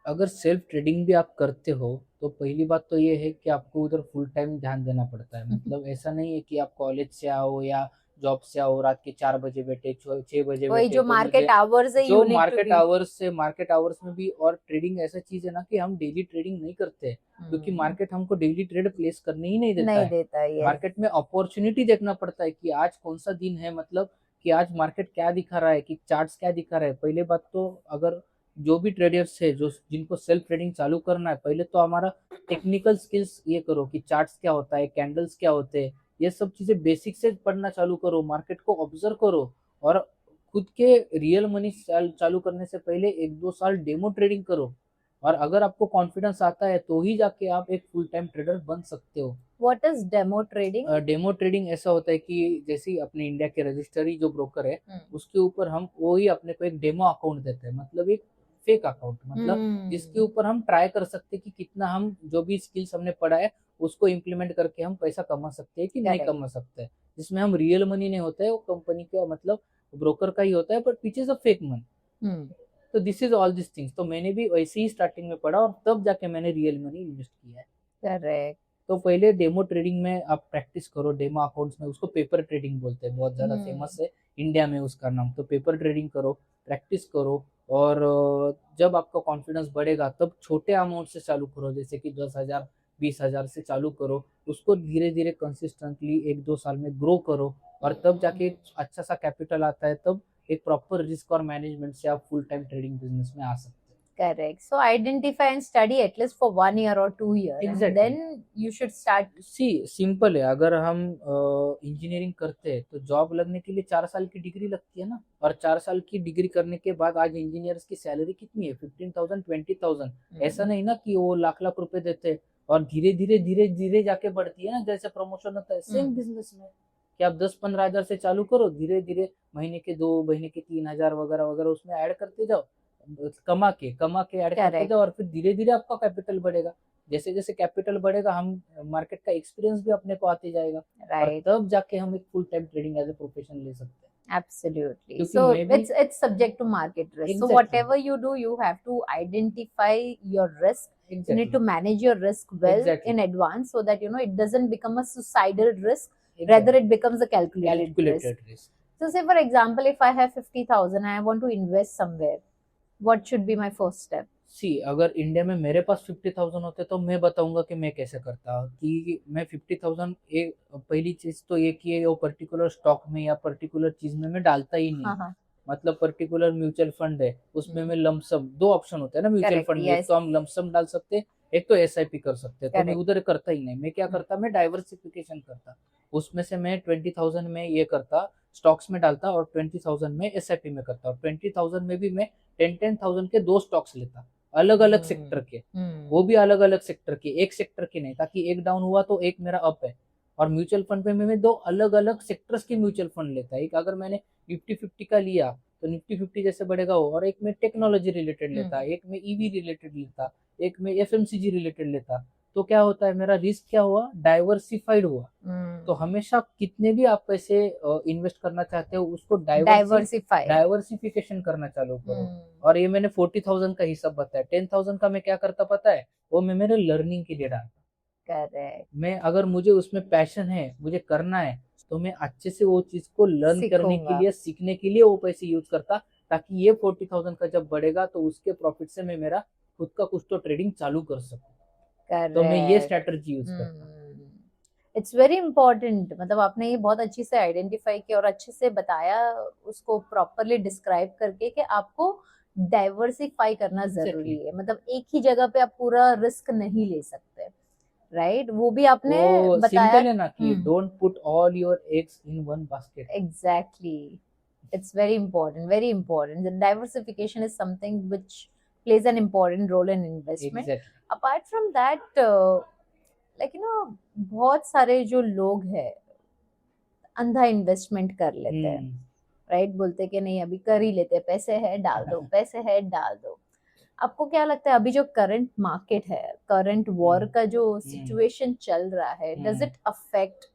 अगर सेल्फ ट्रेडिंग भी आप करते हो तो पहली बात तो ये है कि आपको उधर फुल टाइम ध्यान देना पड़ता है। मतलब ऐसा नहीं है कि आप कॉलेज से आओ या जॉब से आओ, रात के 4 बजे बैठे, 6 बजे बैठे, जो मार्केट आवर्स है, जो मार्केट आवर्स से, मार्केट आवर्स में भी। और ट्रेडिंग ऐसा चीज है ना कि हम डेली ट्रेडिंग नहीं करते, क्योंकि मार्केट हमको डेली ट्रेड प्लेस करने ही नहीं देता है। मार्केट में अपॉर्चुनिटी देखना पड़ता है कि आज कौन सा दिन है, मतलब कि आज मार्केट क्या दिखा रहा है, कि चार्ट्स क्या दिखा रहा है। पहले बात तो, अगर जो भी ट्रेडर्स है, जो जिनको सेल्फ ट्रेडिंग चालू करना है, पहले तो हमारा टेक्निकल स्किल्स ये करो कि चार्ट्स क्या होता है, कैंडल्स क्या होते हैं, ये सब चीजें बेसिक से पढ़ना चालू करो, मार्केट को ऑब्जर्व करो। और खुद के रियल मनी चालू करने से पहले 1-2 साल डेमो ट्रेडिंग करो। और अगर आपको कॉन्फिडेंस आता है तो ही जाके आप एक फुल टाइम ट्रेडर बन सकते हो। What is demo trading? Demo trading ऐसा होता है कि जैसे अपने इंडिया के रजिस्ट्री जो ब्रोकर है, उसके ऊपर हम वो ही अपने को एक डेमो अकाउंट देते हैं, मतलब एक फेक अकाउंट, मतलब जिसके ऊपर हम ट्राई कर सकते हैं कि कितना हम जो भी स्किल्स हमने पढ़ा है उसको इम्प्लीमेंट करके हम पैसा कमा सकते हैं कि नहीं कमा सकते हैं। जिसमें हम रियल मनी नहीं होता है, वो कंपनी का, मतलब ब्रोकर का ही होता है, बट पीछे से फेक मनी। तो this is all this things. तो मैंने भी वैसे ही स्टार्टिंग में पढ़ा और तब जाके मैंने रियल मनी इन्वेस्ट किया है। करेक्ट। तो पहले डेमो ट्रेडिंग में आप प्रैक्टिस करो, डेमो अकाउंट्स में, उसको पेपर ट्रेडिंग बोलते हैं, बहुत ज्यादा फेमस है इंडिया में उसका नाम। तो पेपर ट्रेडिंग करो, प्रैक्टिस करो। और जब आपका कॉन्फिडेंस बढ़ेगा तब छोटे अमाउंट से चालू करो, जैसे कि 10,000 20,000 से चालू करो। उसको धीरे धीरे कंसिस्टेंटली 1-2 साल में ग्रो करो, और तब जाके अच्छा सा कैपिटल आता है, तब एक प्रॉपर रिस्क और मैनेजमेंट से आप फुल टाइम ट्रेडिंग बिजनेस में आ सकते हैं। Correct. So identify and study at least for 1 year or 2 years. Exactly. And then you should start. Simple है, अगर हम इंजीनियरिंग करते हैं तो जॉब लगने के लिए 4 साल की डिग्री लगती है ना। और 4 साल की डिग्री करने के बाद आज इंजीनियर्स की सैलरी कितनी है? 15,000 20,000। ऐसा नहीं ना कि वो लाख लाख रुपए देते हैं, और धीरे धीरे धीरे धीरे जाके बढ़ती है ना, जैसे प्रमोशन होता है। सेम बिजनेस में कि आप 10-15 हजार से चालू करो, धीरे धीरे महीने के 2, महीने के 3 हजार वगैरह वगैरह उसमें ऐड करते जाओ। कमा के ऐड करते Correct. जाओ और फिर धीरे धीरे आपका कैपिटल बढ़ेगा। जैसे जैसे कैपिटल बढ़ेगा हम मार्केट का एक्सपीरियंस भी अपने को आते जाएगा और Right. तब जाके हम एक full time trading as a profession ले सकते हैं। Absolutely. क्योंकि So मैं भी it's subject to market risk. So Exactly. whatever you do, you have to identify your risk. You need to Exactly. manage your risk well Exactly. in advance so that it doesn't become a suicidal risk. Exactly. Rather, it becomes a calculated risk. Calculated risk. So say for example, if I have 50,000 and I want to invest somewhere, what should be my first step? सी अगर India में मेरे पास 50,000 होते तो मैं बताऊंगा कि मैं कैसे करता कि मैं 50,000 एक पहली चीज तो ये कि वो पर्टिकुलर स्टॉक में या पर्टिकुलर चीज में मैं डालता ही नहीं। हाँ. मतलब पर्टिकुलर म्यूचुअल फंड है उसमें मैं लमसम, दो ऑप्शन होते हैं ना म्यूचुअल Correct, फंड में, yes. एक तो हम लमसम डाल सकते हैं, एक तो एसआईपी कर सकते हैं। तो मैं Correct. उधर करता ही नहीं। मैं क्या करता, मैं डाइवर्सिफिकेशन करता। उसमें से मैं 20,000 में ये करता, स्टॉक्स में डालता और 20,000 में एसआईपी में करता और 20,000 में भी मैं 10,000 के दो स्टॉक्स लेता, अलग अलग सेक्टर के, वो भी अलग अलग सेक्टर के, एक सेक्टर के नहीं, ताकि एक डाउन हुआ तो एक मेरा अप है। और म्यूचुअल फंड पे मैं दो अलग अलग सेक्टर्स के म्यूचुअल फंड लेता। एक अगर मैंने निफ्टी 50 का लिया तो निफ्टी 50 जैसे बढ़ेगा वो, और एक में टेक्नोलॉजी रिलेटेड लेता, एक में ईवी रिलेटेड लेता, एक में एफएमसीजी रिलेटेड लेता। तो क्या होता है, मेरा रिस्क क्या हुआ, डाइवर्सिफाइड हुआ। तो हमेशा कितने भी आप पैसे इन्वेस्ट करना चाहते हो उसको डाइवर्सिफिकेशन करना चालू करो। और ये मैंने 40,000 का हिसाब बताया। 10,000 का मैं क्या करता पता है, वो मैं मेरे लर्निंग के लिए डालता। Correct. मैं अगर मुझे उसमें पैशन है, मुझे करना है, तो मैं अच्छे से वो चीज को लर्न करने के लिए, सीखने के लिए वो पैसे यूज करता, ताकि ये 40,000 का जब बढ़ेगा तो उसके प्रॉफिट से मैं मेरा खुद का कुछ तो ट्रेडिंग चालू कर सकूं। तो मैं ये स्ट्रेटजी यूज करता। It's very important. मतलब आपने ये बहुत अच्छी से आइडेंटिफाई किया और अच्छे से बताया, उसको प्रॉपरली डिस्क्राइब करके कि आपको डाइवर्सिफाई करना जरूरी है। मतलब एक ही जगह पे आप पूरा रिस्क नहीं ले सकते, राइट? वो भी आपने बताया। सिंपल है ना कि don't put all your eggs in one basket. Exactly, it's very important, very important. Diversification is something which plays an important role in investment. Exactly. Apart from that, बहुत सारे जो लोग हैं अंधा इन्वेस्टमेंट कर लेते हैं, राइट? बोलते कि नहीं अभी कर ही लेते, पैसे है डाल दो, पैसे है डाल दो। आपको क्या लगता है अभी जो करंट मार्केट है, करंट वॉर का जो सिचुएशन चल रहा है, does it affect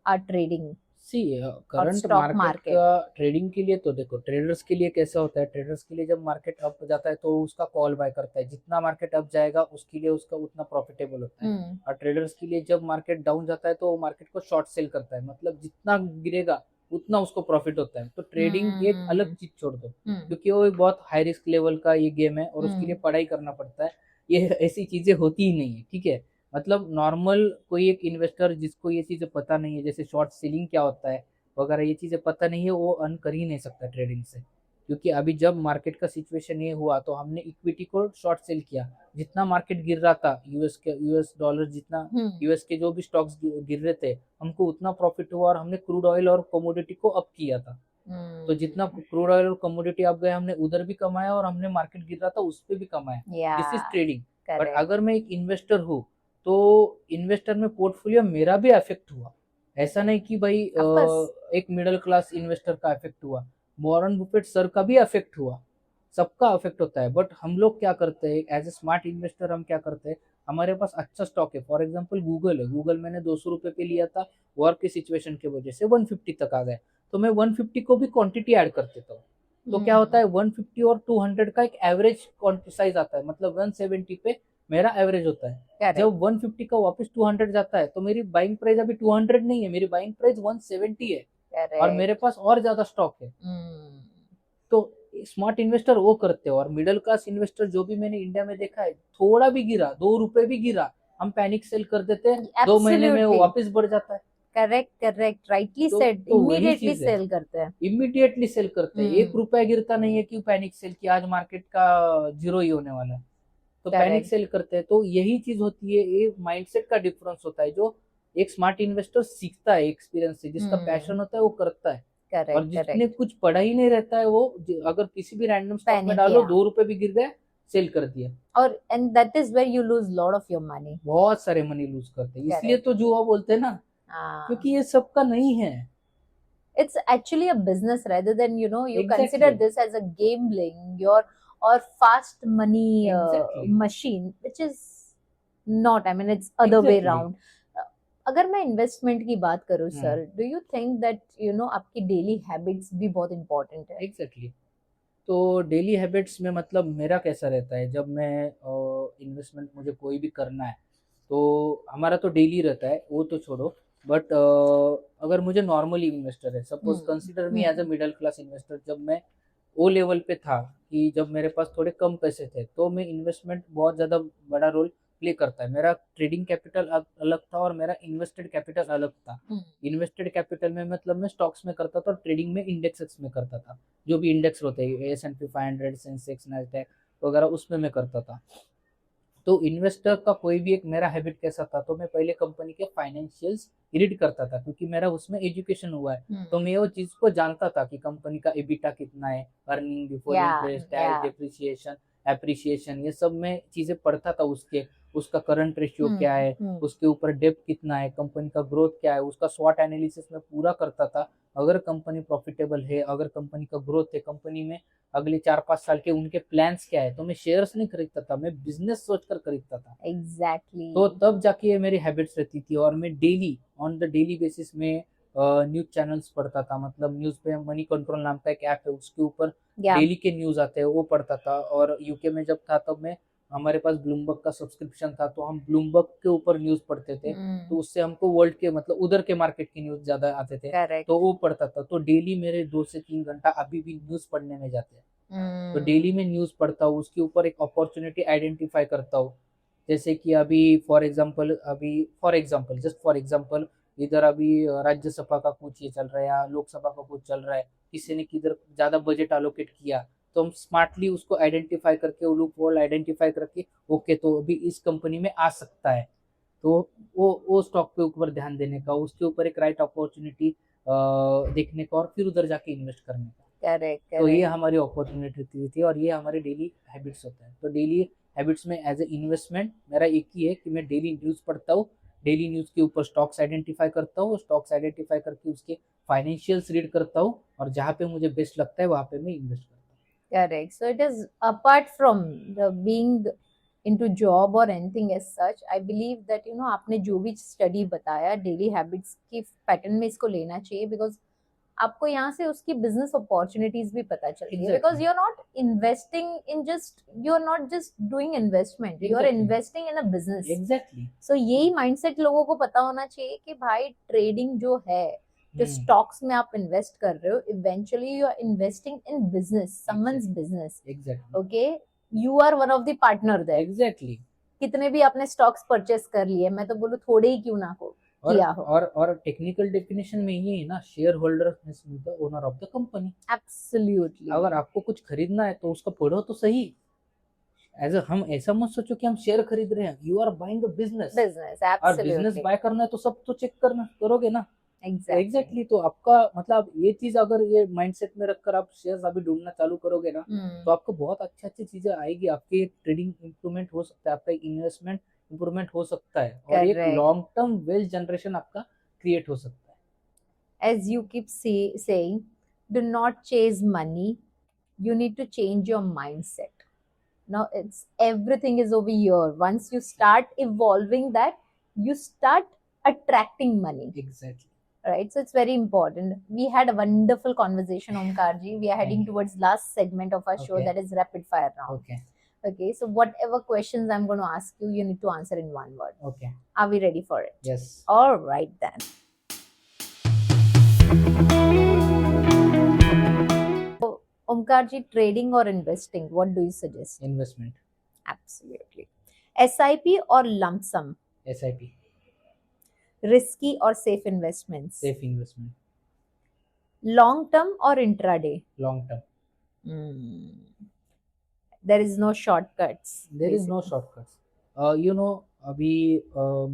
our trading? Current market का ट्रेडिंग के लिए तो देखो, ट्रेडर्स के लिए कैसा होता है, ट्रेडर्स के लिए जब मार्केट अप जाता है तो उसका कॉल बाय करता है, जितना मार्केट अप जाएगा उसके लिए उसका उतना प्रॉफिटेबल होता है। और ट्रेडर्स के लिए जब मार्केट डाउन जाता है तो वो मार्केट को शॉर्ट सेल करता है, मतलब जितना गिरेगा उतना उसको प्रॉफिट होता है। तो ट्रेडिंग एक अलग चीज छोड़ दो, क्योंकि वो एक बहुत हाई रिस्क लेवल का ये गेम है और उसके लिए पढ़ाई करना पड़ता है। ये ऐसी चीजें होती ही नहीं है, ठीक है? मतलब नॉर्मल कोई एक इन्वेस्टर जिसको ये चीजें पता नहीं है, जैसे शॉर्ट सेलिंग क्या होता है वगैरह, ये चीजें पता नहीं है, वो अर्न कर ही नहीं सकता ट्रेडिंग से। क्योंकि अभी जब मार्केट का सिचुएशन ये हुआ तो हमने इक्विटी को शॉर्ट सेल किया, जितना मार्केट गिर रहा था, यूएस डॉलर जितना, यूएस के जो भी स्टॉक्स गिर रहे थे, हमको उतना प्रॉफिट हुआ और हमने क्रूड ऑयल और कमोडिटी को अप किया था। तो जितना क्रूड ऑयल और कमोडिटी अप गए, हमने उधर भी कमाया और हमने मार्केट गिर रहा था उस पर भी कमाया। This is trading. बट अगर मैं एक इन्वेस्टर हूँ तो इन्वेस्टर में पोर्टफोलियो मेरा भी अफेक्ट हुआ। ऐसा नहीं कि भाई एक मिडिल क्लास इन्वेस्टर का अफेक्ट हुआ, वॉरेन बफेट सर का भी अफेक्ट हुआ, सबका अफेक्ट होता है। बट हम लोग क्या करते हैं एज ए स्मार्ट इन्वेस्टर, हम क्या करते हैं, हमारे पास अच्छा स्टॉक है, फॉर एग्जांपल गूगल है, गूगल मैंने 200 रुपए पे लिया था, वॉर की सिचुएशन की वजह से 150 तक आ गए, तो मैं 150 को भी क्वांटिटी ऐड कर देता हूँ। तो क्या होता है, 150 और 200 का एक एवरेज साइज आता है, मतलब 170 पे मेरा एवरेज होता है। जब 150 का वापस 200 जाता है तो मेरी बाइंग प्राइस अभी 200 नहीं है, मेरी बाइंग प्राइस 170 है और मेरे पास और ज्यादा स्टॉक है। तो स्मार्ट इन्वेस्टर वो करते हैं। और मिडिल क्लास इन्वेस्टर जो भी मैंने इंडिया में देखा है, थोड़ा भी गिरा, 2 रुपए भी गिरा, हम पैनिक सेल कर देते हैं, 2 महीने में वो वापस बढ़ जाता है। Correct, rightly said. Immediately sell करते हैं, इमीडिएटली सेल करते हैं। 1 रुपया गिरता नहीं है कि पैनिक सेल की आज मार्केट का 0 ही होने वाला है, तो पैनिक सेल करते हैं। तो यही चीज होती है, ये माइंडसेट का डिफरेंस होता है, जो एक स्मार्ट इन्वेस्टर सीखता है एक्सपीरियंस से, जिसका पैशन होता है वो करता है। और जिसने कुछ पढ़ा ही नहीं रहता है, वो अगर किसी भी रैंडम स्टॉक में डालो, 2 रुपए भी गिर गए, सेल कर दिया, और and that is where you lose lot of your money. बहुत सारे मनी लूज करते हैं, इसलिए तो जुआ बोलते हैं ना, क्योंकि ये सबका नहीं है। It's actually a business rather than you consider this as a gambling. You're और fast money Exactly. Machine which is not, I mean it's other way Exactly. Round. अगर मैं इन्वेस्टमेंट की बात करूं hmm. Sir, do you think that आपकी daily habits भी बहुत important है? एग्जैक्टली. तो डेली हैबिट्स में मतलब मेरा कैसा रहता है, जब मैं इन्वेस्टमेंट मुझे कोई भी करना है तो हमारा तो डेली रहता है, वो तो छोड़ो. बट अगर मुझे नॉर्मली इन्वेस्टर है, suppose consider me as a middle class investor, जब मैं वो लेवल पे था कि जब मेरे पास थोड़े कम पैसे थे, तो मैं इन्वेस्टमेंट बहुत ज़्यादा बड़ा रोल प्ले करता है. मेरा ट्रेडिंग कैपिटल अलग था और मेरा इन्वेस्टेड कैपिटल अलग था. इन्वेस्टेड कैपिटल में मतलब मैं स्टॉक्स में करता था और ट्रेडिंग में इंडेक्सेस में करता था. जो भी इंडेक्स होते हैं S&P 500, सेंसेक्स, नैस्डैक वगैरह, उसमें मैं करता था. तो इन्वेस्टर का कोई भी एक मेरा हैबिट कैसा था, तो मैं पहले कंपनी के फाइनेंशियल्स रीड करता था, क्योंकि मेरा उसमें एजुकेशन हुआ है. तो मैं वो चीज को जानता था कि कंपनी का एबिटा कितना है, earning before interest, tax, depreciation, appreciation, ये सब मैं चीजें पढ़ता था. उसका करंट रेशियो क्या है, उसके ऊपर डेप्थ कितना है, कंपनी का ग्रोथ क्या है, उसका स्वॉट एनालिसिस मैं पूरा करता था. अगर कंपनी प्रॉफिटेबल है, अगर कंपनी का ग्रोथ है, कंपनी में अगले 4-5 साल के उनके प्लान्स क्या है, तो मैं शेयर्स नहीं खरीदता था, मैं बिजनेस सोचकर खरीदता था. एग्जैक्टली. तो तब जाके ये मेरी हैबिट्स रहती थी. और मैं daily on the daily basis में न्यूज चैनल्स पढ़ता था. मतलब न्यूज पे मनी कंट्रोल नाम का एक ऐप है, उसके ऊपर डेली के न्यूज आते हैं, वो पढ़ता था. और यूके में जब था तब मैं, हमारे पास ब्लूमबर्ग का सब्सक्रिप्शन था, तो हम ब्लूमबर्ग के ऊपर न्यूज पढ़ते थे. तो उससे हमको वर्ल्ड के मतलब उधर के मार्केट की न्यूज ज्यादा आते थे. करेक्ट. तो वो पढ़ता था. तो डेली मेरे 2 से 3 घंटा अभी भी न्यूज पढ़ने में जाते हैं. तो डेली में न्यूज पढ़ता हूँ, उसके ऊपर एक अपॉर्चुनिटी आइडेंटिफाई करता हूँ. जैसे कि अभी for example just for example, इधर अभी राज्यसभा का कुछ ये चल रहा है या लोकसभा का कुछ चल रहा है, किसी ने किधर ज्यादा बजट एलोकेट किया, तो हम स्मार्टली उसको आइडेंटिफाई करके, वो लूप होल आइडेंटिफाई करके, ओके तो अभी इस कंपनी में आ सकता है, तो वो स्टॉक के ऊपर ध्यान देने का, उसके ऊपर एक राइट अपॉर्चुनिटी देखने का, और फिर उधर जाके इन्वेस्ट करने का. करेक्ट. तो ये हमारी अपॉर्चुनिटी थी और ये हमारे डेली हैबिट्स होता है. तो डेली हैबिट्स में एज ए इन्वेस्टमेंट मेरा एक ही है कि मैं डेली न्यूज़ पढ़ता हूँ, डेली न्यूज़ के ऊपर स्टॉक्स आइडेंटिफाई करता हूँ, स्टॉक्स आइडेंटिफाई करके उसके फाइनेंशियल्स रीड करता हूँ, और जहाँ पे मुझे बेस्ट लगता है वहाँ पे मैं इन्वेस्ट करता हूँ. Correct. So it is apart from the being into job or anything as such, I believe that आपने जो भी स्टडी बताया डेली हैबिट्स की पैटर्न में इसको लेना चाहिए, बिकॉज आपको यहाँ से उसकी बिजनेस अपॉर्चुनिटीज भी पता चलती है. Because you are not just doing investment, you are investing in a business. Exactly. So यही माइंडसेट लोगों को पता होना चाहिए कि भाई ट्रेडिंग जो है, जो स्टॉक्स में आप इन्वेस्ट कर रहे हो, eventually you are investing in business, someone's business. Exactly. Okay, you are one of the partner there. Exactly. कितने भी आपने स्टॉक्स परचेस कर लिए, मैं तो बोलूं थोड़े ही क्यों ना हो किया हो. और टेक्निकल डेफिनेशन में ये है ना, share holder is the owner of the company. Absolutely. अगर आपको कुछ खरीदना है तो उसका पढ़ो तो सही. हम ऐसा मत सोचो कि हम शेयर खरीद रहे हैं. You are buying a business. और बिजनेस बाय करना है तो सब तो चेक करोगे ना. एग्जैक्टली. तो आपका मतलब ये चीज अगर ये माइंडसेट में रखकर आप शेयर्स अभी ढूंढना चालू करोगे ना, तो आपको बहुत अच्छी चीजें आएगी. आपके ट्रेडिंग इंप्रूवमेंट हो सकता है, आपका इन्वेस्टमेंट इंप्रूवमेंट हो सकता है, और एक लॉन्ग टर्म वेल्थ जनरेशन आपका क्रिएट हो सकता है. As you keep saying, do not chase money, you need to change your mindset. Now it's everything is over here. Once you start evolving that, you start attracting money. Exactly. Right, so it's very important. We had a wonderful conversation, Omkar ji. We are heading towards last segment of our show, that is rapid fire round. Okay, so whatever questions I'm going to ask you, you need to answer in one word. Okay. Are we ready for it? Yes. All right then. Omkar ji, trading or investing, what do you suggest? Investment. Absolutely. SIP or lump sum? SIP. Risky or safe investments? Safe investment. Long term or intraday? Long term. There is no shortcuts. There is no shortcuts. अभी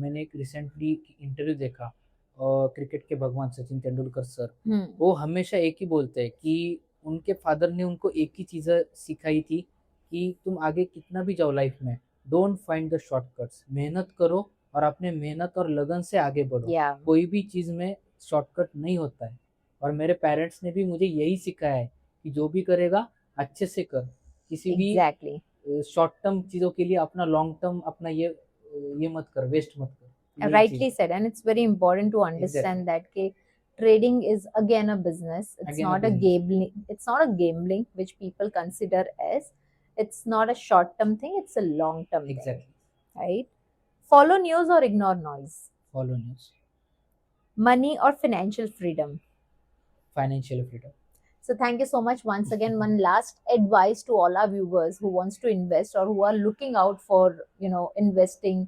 मैंने एक recently interview देखा, cricket के भगवान Sachin Tendulkar sir. वो हमेशा एक ही बोलते हैं कि उनके फादर ने उनको एक ही चीज़ सिखाई थी कि तुम आगे कितना भी जाओ लाइफ में, डोंट फाइंड द शॉर्टकट्स. मेहनत करो और अपने मेहनत और लगन से आगे बढ़ो. कोई भी चीज़ में शॉर्टकट नहीं होता है. और मेरे पेरेंट्स ने भी मुझे यही सिखाया है कि जो भी करेगा अच्छे से कर, किसी भी एग्जैक्टली शॉर्ट टर्म चीजों के लिए अपना लॉन्ग टर्म अपना ये मत कर, वेस्ट मत कर, यही rightly चीज। said, and it's very important to exactly, understand that trading is again a business. It's again a not a business. gambling. It's not a gambling which people consider as. It's not a short term thing. It's a long term thing, exactly, right? Follow news or ignore noise. Follow news, Money or financial freedom. Financial freedom. So thank you so much once again. One last advice to all our viewers who wants to invest or who are looking out for investing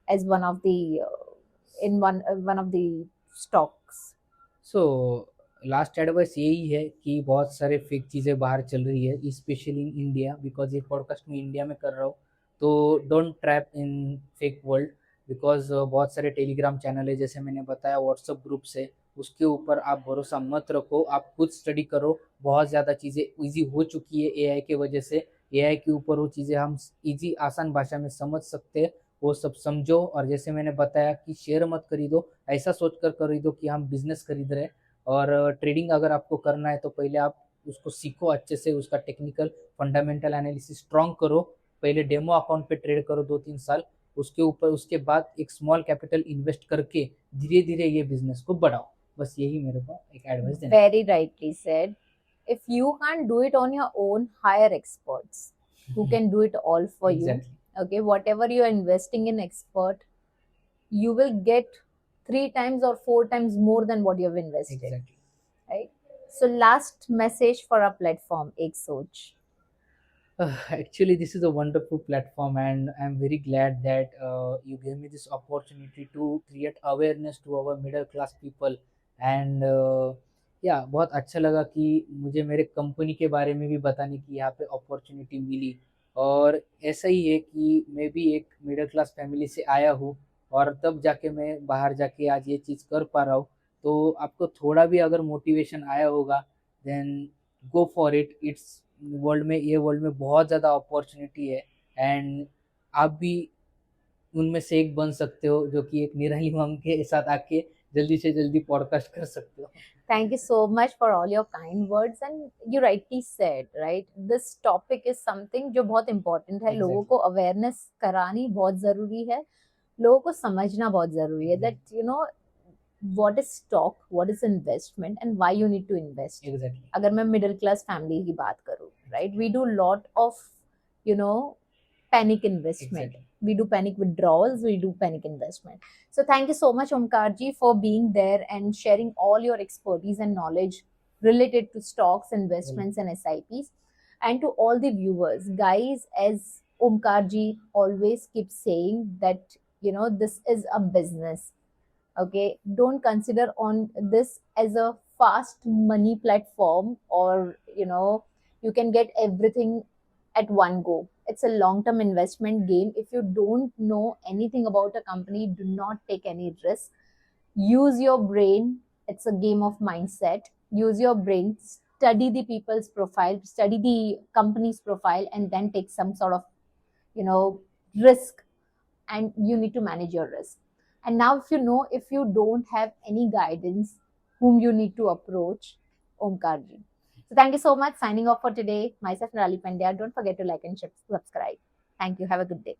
as one of the in one of the stocks. So last advice यही है कि बहुत सारे fake चीज़ें बाहर चल रही है, स्पेशली इन इंडिया, बिकॉज ये पॉडकास्ट मैं इंडिया में कर रहा हूँ। तो don't trap in fake world, because बहुत सारे टेलीग्राम चैनल है, जैसे मैंने बताया, व्हाट्सअप ग्रुप्स है, उसके ऊपर आप भरोसा मत रखो, आप खुद स्टडी करो। बहुत ज़्यादा चीज़ें ईजी हो चुकी है एआई के वजह से, एआई के ऊपर वो चीज़ें हम ईजी आसान भाषा में समझ सकते हैं, वो सब समझो। और जैसे मैंने बताया कि शेयर मत खरीदो, ऐसा सोचकर खरीदो कि हम बिजनेस खरीद रहे हैं। और ट्रेडिंग अगर आपको करना है तो पहले आप उसको सीखो अच्छे से, उसका टेक्निकल फंडामेंटल एनालिसिस स्ट्रॉन्ग करो, पहले डेमो अकाउंट पे ट्रेड करो 2-3 साल, उसके ऊपर उसके बाद एक स्मॉल कैपिटल इन्वेस्ट करके धीरे धीरे ये बिजनेस को बढ़ाओ। बस यही मेरे को एक एडवाइस देना। Very rightly said. If you can't do it on your own, hire experts who can do it all for you. Exactly. Okay, whatever you are investing in expert, you will get 3 times or 4 times more than what you have invested. Exactly. Right? So last message for our platform, Ek Soch. Actually, this is a wonderful platform, and I'm very glad that you gave me this opportunity to create awareness to our middle class people. And या बहुत अच्छा लगा कि मुझे मेरे company के बारे में भी बताने की यहाँ पे अपॉर्चुनिटी मिली। और ऐसा ही है कि मैं भी एक मिडिल क्लास फैमिली से आया हूँ, और तब जाके मैं बाहर जाके आज ये चीज़ कर पा रहा हूँ। तो आपको थोड़ा भी अगर मोटिवेशन आया होगा, then go for it. It's world में बहुत ज़्यादा अपॉर्चुनिटी है, एंड आप भी उनमें से एक बन सकते हो, जो कि एक निराली माम के साथ आके जल्दी से जल्दी पॉडकास्ट कर सकते हो। Thank you so much for all your kind words, and you rightly said, right? This topic is something जो बहुत important है। Exactly. लोगों को awareness करानी बहुत जरूरी है, लोगों को समझना बहुत जरूरी है that what is stock, what is investment, and why you need to invest. Exactly. अगर मैं middle class family की बात करूँ, right? We do lot of panic investment. Exactly. We do panic withdrawals, we do panic investment. So thank you so much, Omkar ji, for being there and sharing all your expertise and knowledge related to stocks, investments, and SIPs. And to all the viewers, guys, as Omkar ji always keeps saying that this is a business. Okay, don't consider on this as a fast money platform, or you can get everything at one go. It's a long-term investment game. If you don't know anything about a company, do not take any risk. Use your brain. It's a game of mindset. Use your brain. Study the people's profile, study the company's profile, and then take some sort of risk. And you need to manage your risk. And now, if you don't have any guidance, whom you need to approach, Omkar ji. So thank you so much. Signing off for today. Myself, Nirali Pandya. Don't forget to like and subscribe. Thank you. Have a good day.